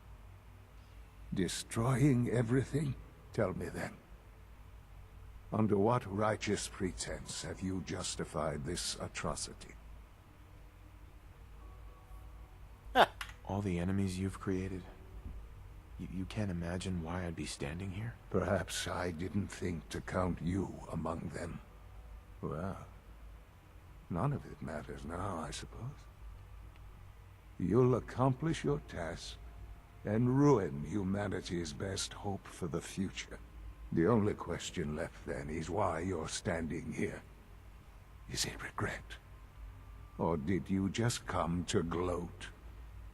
Destroying everything? Tell me then. Under what righteous pretense have you justified this atrocity? All the enemies you've created? You can't imagine why I'd be standing here? Perhaps I didn't think to count you among them. Well, none of it matters now, I suppose. You'll accomplish your task and ruin humanity's best hope for the future. The only question left then is why you're standing here. Is it regret? Or did you just come to gloat?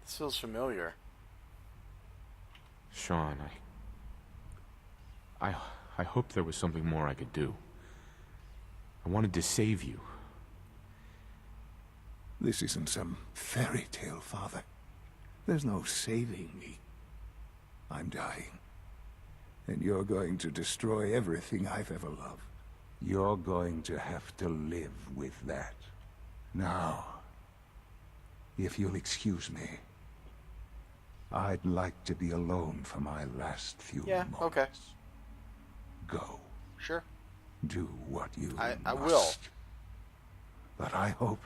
This feels familiar. Sean, I hoped there was something more I could do. I wanted to save you. This isn't some fairy tale, Father. There's no saving me. I'm dying. And you're going to destroy everything I've ever loved. You're going to have to live with that. Now, if you'll excuse me, I'd like to be alone for my last few moments. Okay. Go. Sure. Do what you I will. But I hope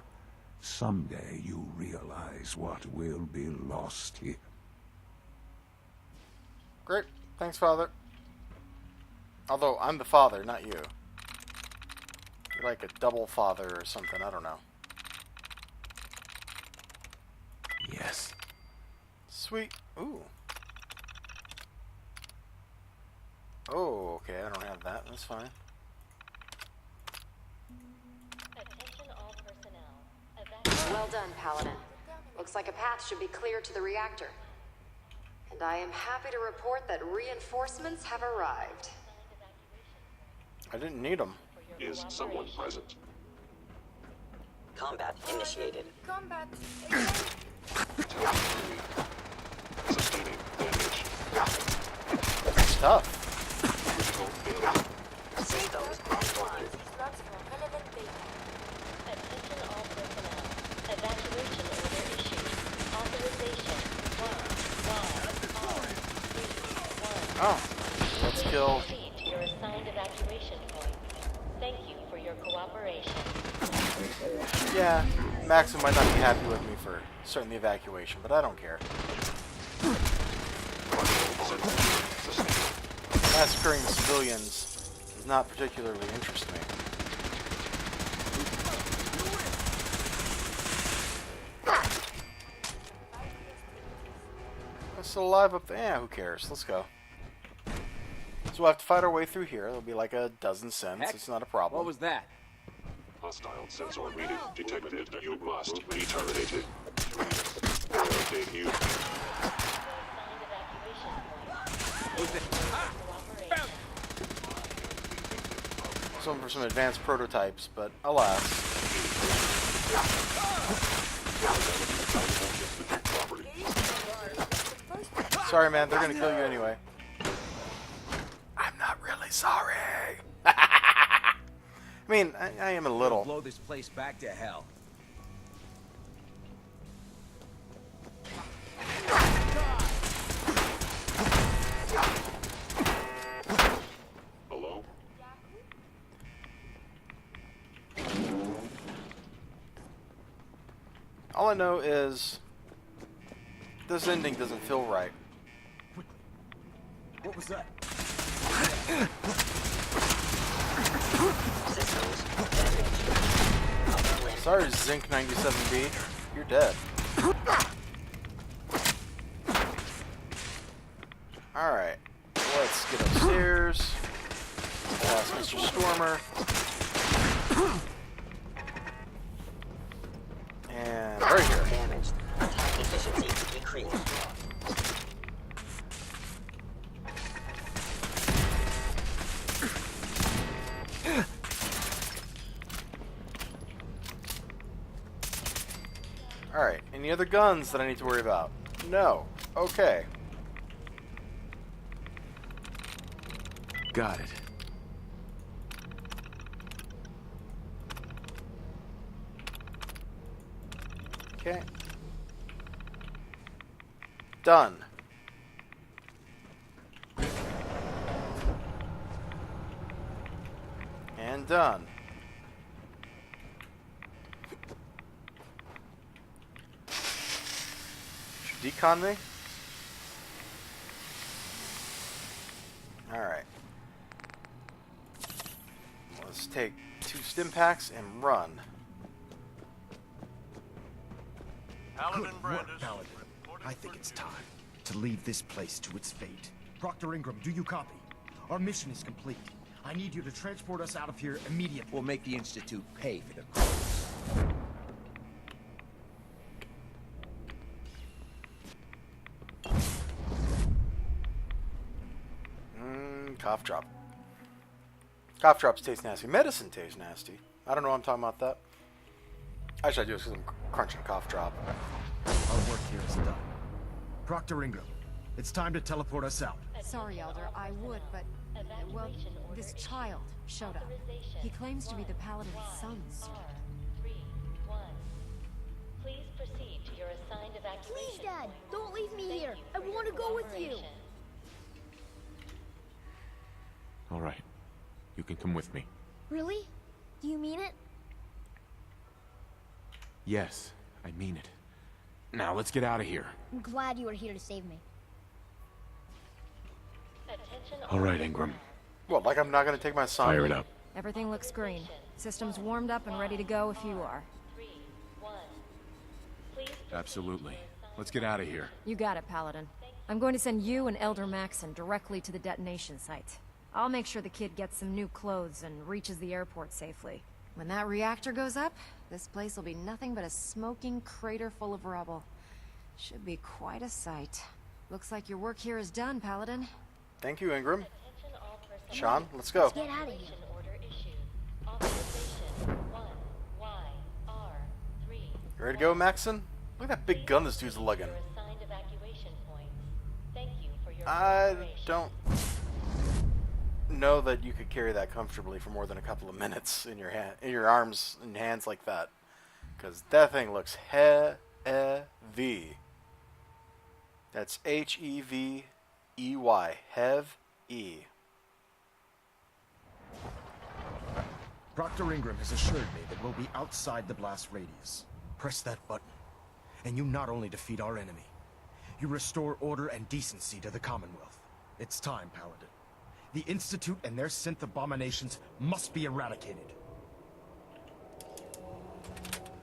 someday you realize what will be lost here. Great. Thanks, Father. Although, I'm the father, not you. You're like a double father or something, I don't know. Yes. Sweet. Ooh. Oh, okay, I don't have that. That's fine. Well done, Paladin. Looks like a path should be clear to the reactor. And I am happy to report that reinforcements have arrived. I didn't need them. Is someone present? Combat initiated. Combat. Sustaining damage. It's tough. Critical failure. Systems offline. Attention all personnel. Evacuation order issued. Authorization 1. Oh, let's kill. Proceed to your assigned evacuation point. Thank you for your cooperation. Yeah, Maxim might not be happy with me for starting the evacuation, but I don't care. Massacring civilians does not particularly interest me. I'm still alive up there. Yeah, who cares? Let's go. So we'll have to fight our way through here. There'll be like a dozen cents. It's not a problem. What was that? Hostile sensor reading detected. You must be terminated. Update you. Some for some advanced prototypes, but alas. Sorry, man. They're gonna kill you anyway. I'm not really sorry. I mean, I am a little. Blow this place back to hell. Hello? All I know is this ending doesn't feel right. What was that? Sorry, Zinc 97B. You're dead. Alright. Let's get upstairs. I'll ask Mr. Stormer. And right here. Damaged. Attack efficiency decreased. Alright, any other guns that I need to worry about? No. Okay. Got it. Okay. Done. And done. Should decon me? take 2 stim packs and run. Good work, Paladin. I think it's time to leave this place to its fate. Proctor Ingram, do you copy? Our mission is complete. I need you to transport us out of here immediately. We'll make the Institute pay for the cost. Cough drop. Cough drops taste nasty. Medicine tastes nasty. I don't know why I'm talking about that. Actually, I do because I'm crunching a cough drop. Our work here is done. Proctor Ingram, it's time to teleport us out. Sorry, Elder, I would, but... well, this child showed up. He claims to be the Paladin's son, sir. Please proceed to your assigned evacuation. Please, Dad, don't leave me here. I want to go with you. All right. You can come with me. Really? Do you mean it? Yes, I mean it. Now, let's get out of here. I'm glad you are here to save me. All right, Ingram. What, like I'm not going to take my son? Fire it up. Everything looks green. System's warmed up and ready to go if you are. Absolutely. Let's get out of here. You got it, Paladin. I'm going to send you and Elder Maxon directly to the detonation site. I'll make sure the kid gets some new clothes and reaches the airport safely. When that reactor goes up, this place will be nothing but a smoking crater full of rubble. Should be quite a sight. Looks like your work here is done, Paladin. Thank you, Ingram. Sean, let's go. Let's get out of here. You ready to go, Maxon? Look at that big gun this dude's lugging. I don't know that you could carry that comfortably for more than a couple of minutes in your arms and hands like that, because that thing looks heavy. That's H-E-V-E-Y, heavy. Proctor Ingram has assured me that we'll be outside the blast radius. Press that button, and you not only defeat our enemy, you restore order and decency to the Commonwealth. It's time, Paladin. The Institute and their synth abominations must be eradicated.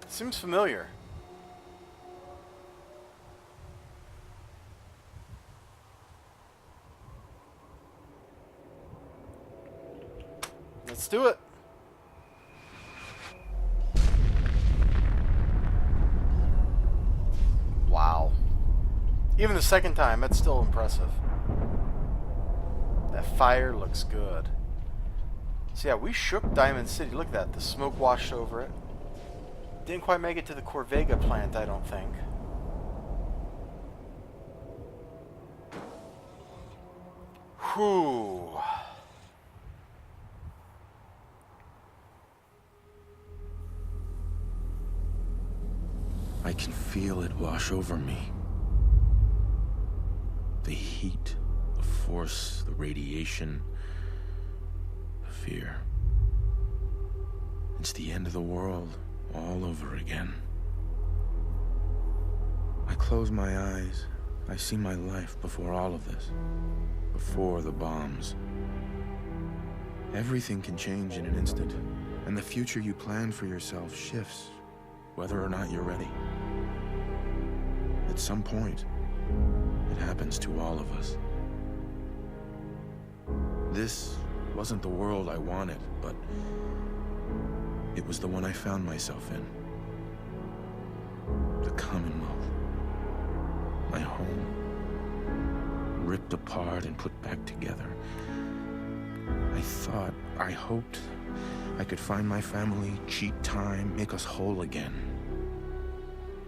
Seems familiar. Let's do it. Wow. Even the second time, that's still impressive. That fire looks good. So yeah, we shook Diamond City. Look at that. The smoke washed over it. Didn't quite make it to the Corvega plant, I don't think. Whew. I can feel it wash over me. The heat, the force, the radiation, the fear. It's the end of the world all over again. I close my eyes. I see my life before all of this. Before the bombs. Everything can change in an instant, and the future you plan for yourself shifts, whether or not you're ready. At some point, it happens to all of us. This wasn't the world I wanted, but it was the one I found myself in. The Commonwealth. My home. Ripped apart and put back together. I hoped I could find my family, cheat time, make us whole again.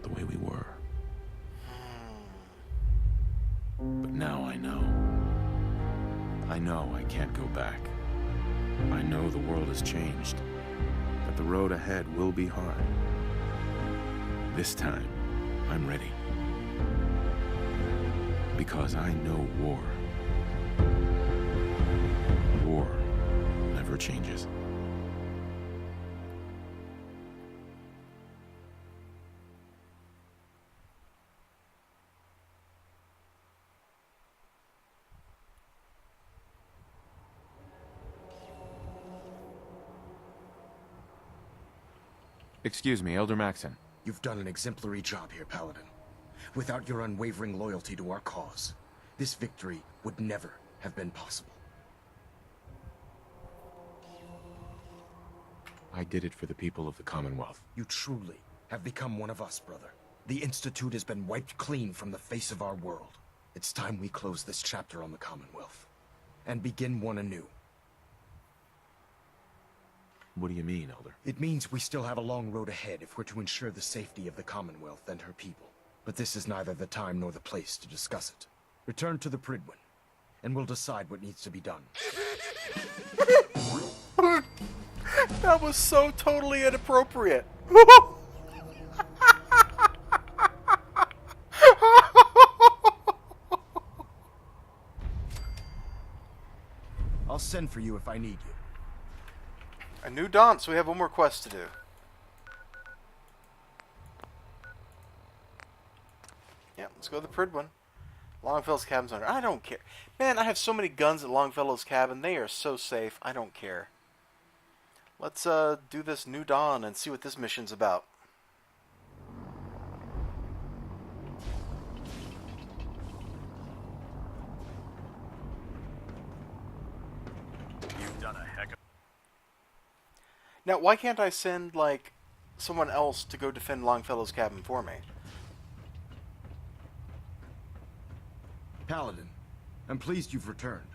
The way we were. But now I know. I know I can't go back. I know the world has changed. That the road ahead will be hard. This time, I'm ready. Because I know war. War never changes. Excuse me, Elder Maxon. You've done an exemplary job here, Paladin. Without your unwavering loyalty to our cause, this victory would never have been possible. I did it for the people of the Commonwealth. You truly have become one of us, brother. The Institute has been wiped clean from the face of our world. It's time we close this chapter on the Commonwealth and begin one anew. What do you mean, Elder? It means we still have a long road ahead if we're to ensure the safety of the Commonwealth and her people. But this is neither the time nor the place to discuss it. Return to the Pridwin, and we'll decide what needs to be done. That was so totally inappropriate. I'll send for you if I need you. A new dawn, so we have one more quest to do. Yeah, let's go to the Pridwin. Longfellow's cabin's under. I don't care. Man, I have so many guns at Longfellow's cabin. They are so safe. I don't care. Let's do this new dawn and see what this mission's about. You've done a heck of... Now, why can't I send, like, someone else to go defend Longfellow's cabin for me? Paladin, I'm pleased you've returned.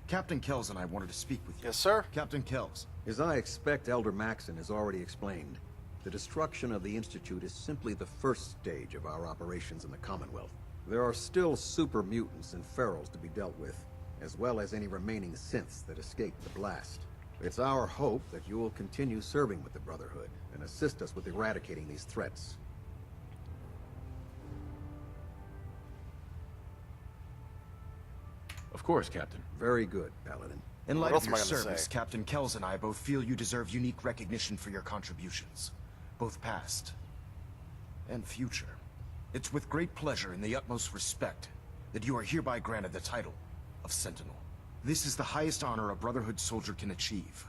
Captain Kells and I wanted to speak with you. Yes, sir. Captain Kells. As I expect Elder Maxon has already explained, the destruction of the Institute is simply the first stage of our operations in the Commonwealth. There are still super mutants and ferals to be dealt with, as well as any remaining synths that escaped the blast. It's our hope that you will continue serving with the Brotherhood and assist us with eradicating these threats. Of course, Captain. Very good, Paladin. In light What of else your am I gonna service, say? Captain Kells and I both feel you deserve unique recognition for your contributions, both past and future. It's with great pleasure and the utmost respect that you are hereby granted the title of Sentinel. This is the highest honor a Brotherhood soldier can achieve,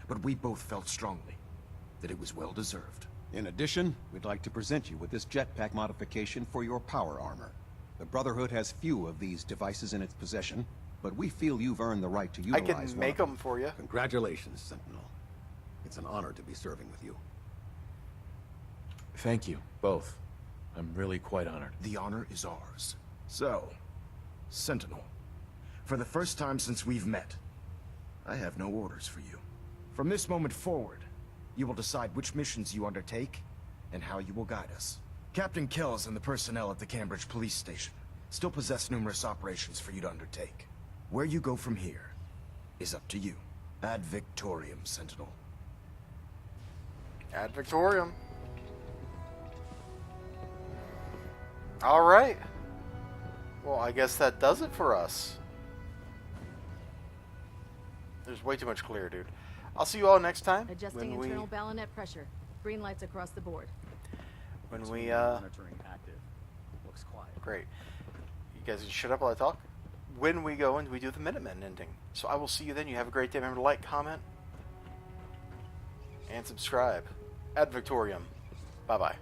but we both felt strongly that it was well deserved. In addition, we'd like to present you with this jetpack modification for your power armor. The Brotherhood has few of these devices in its possession, but we feel you've earned the right to I utilize can one make of them. them for you. Congratulations, Sentinel. It's an honor to be serving with you. Thank you, both. I'm really quite honored. The honor is ours. So, Sentinel, for the first time since we've met, I have no orders for you. From this moment forward, you will decide which missions you undertake and how you will guide us. Captain Kells and the personnel at the Cambridge police station still possess numerous operations for you to undertake. Where you go from here is up to you. Ad Victorium, Sentinel. Ad Victorium. Alright. Well, I guess that does it for us. There's way too much clear, dude. I'll see you all next time. Adjusting internal bayonet pressure. Green lights across the board. When we, Monitoring active. Looks quiet. Great. You guys can shut up while I talk. When we go and we do the Minutemen ending. So I will see you then. You have a great day. Remember to like, comment, and subscribe. Ad Victorium. Bye-bye.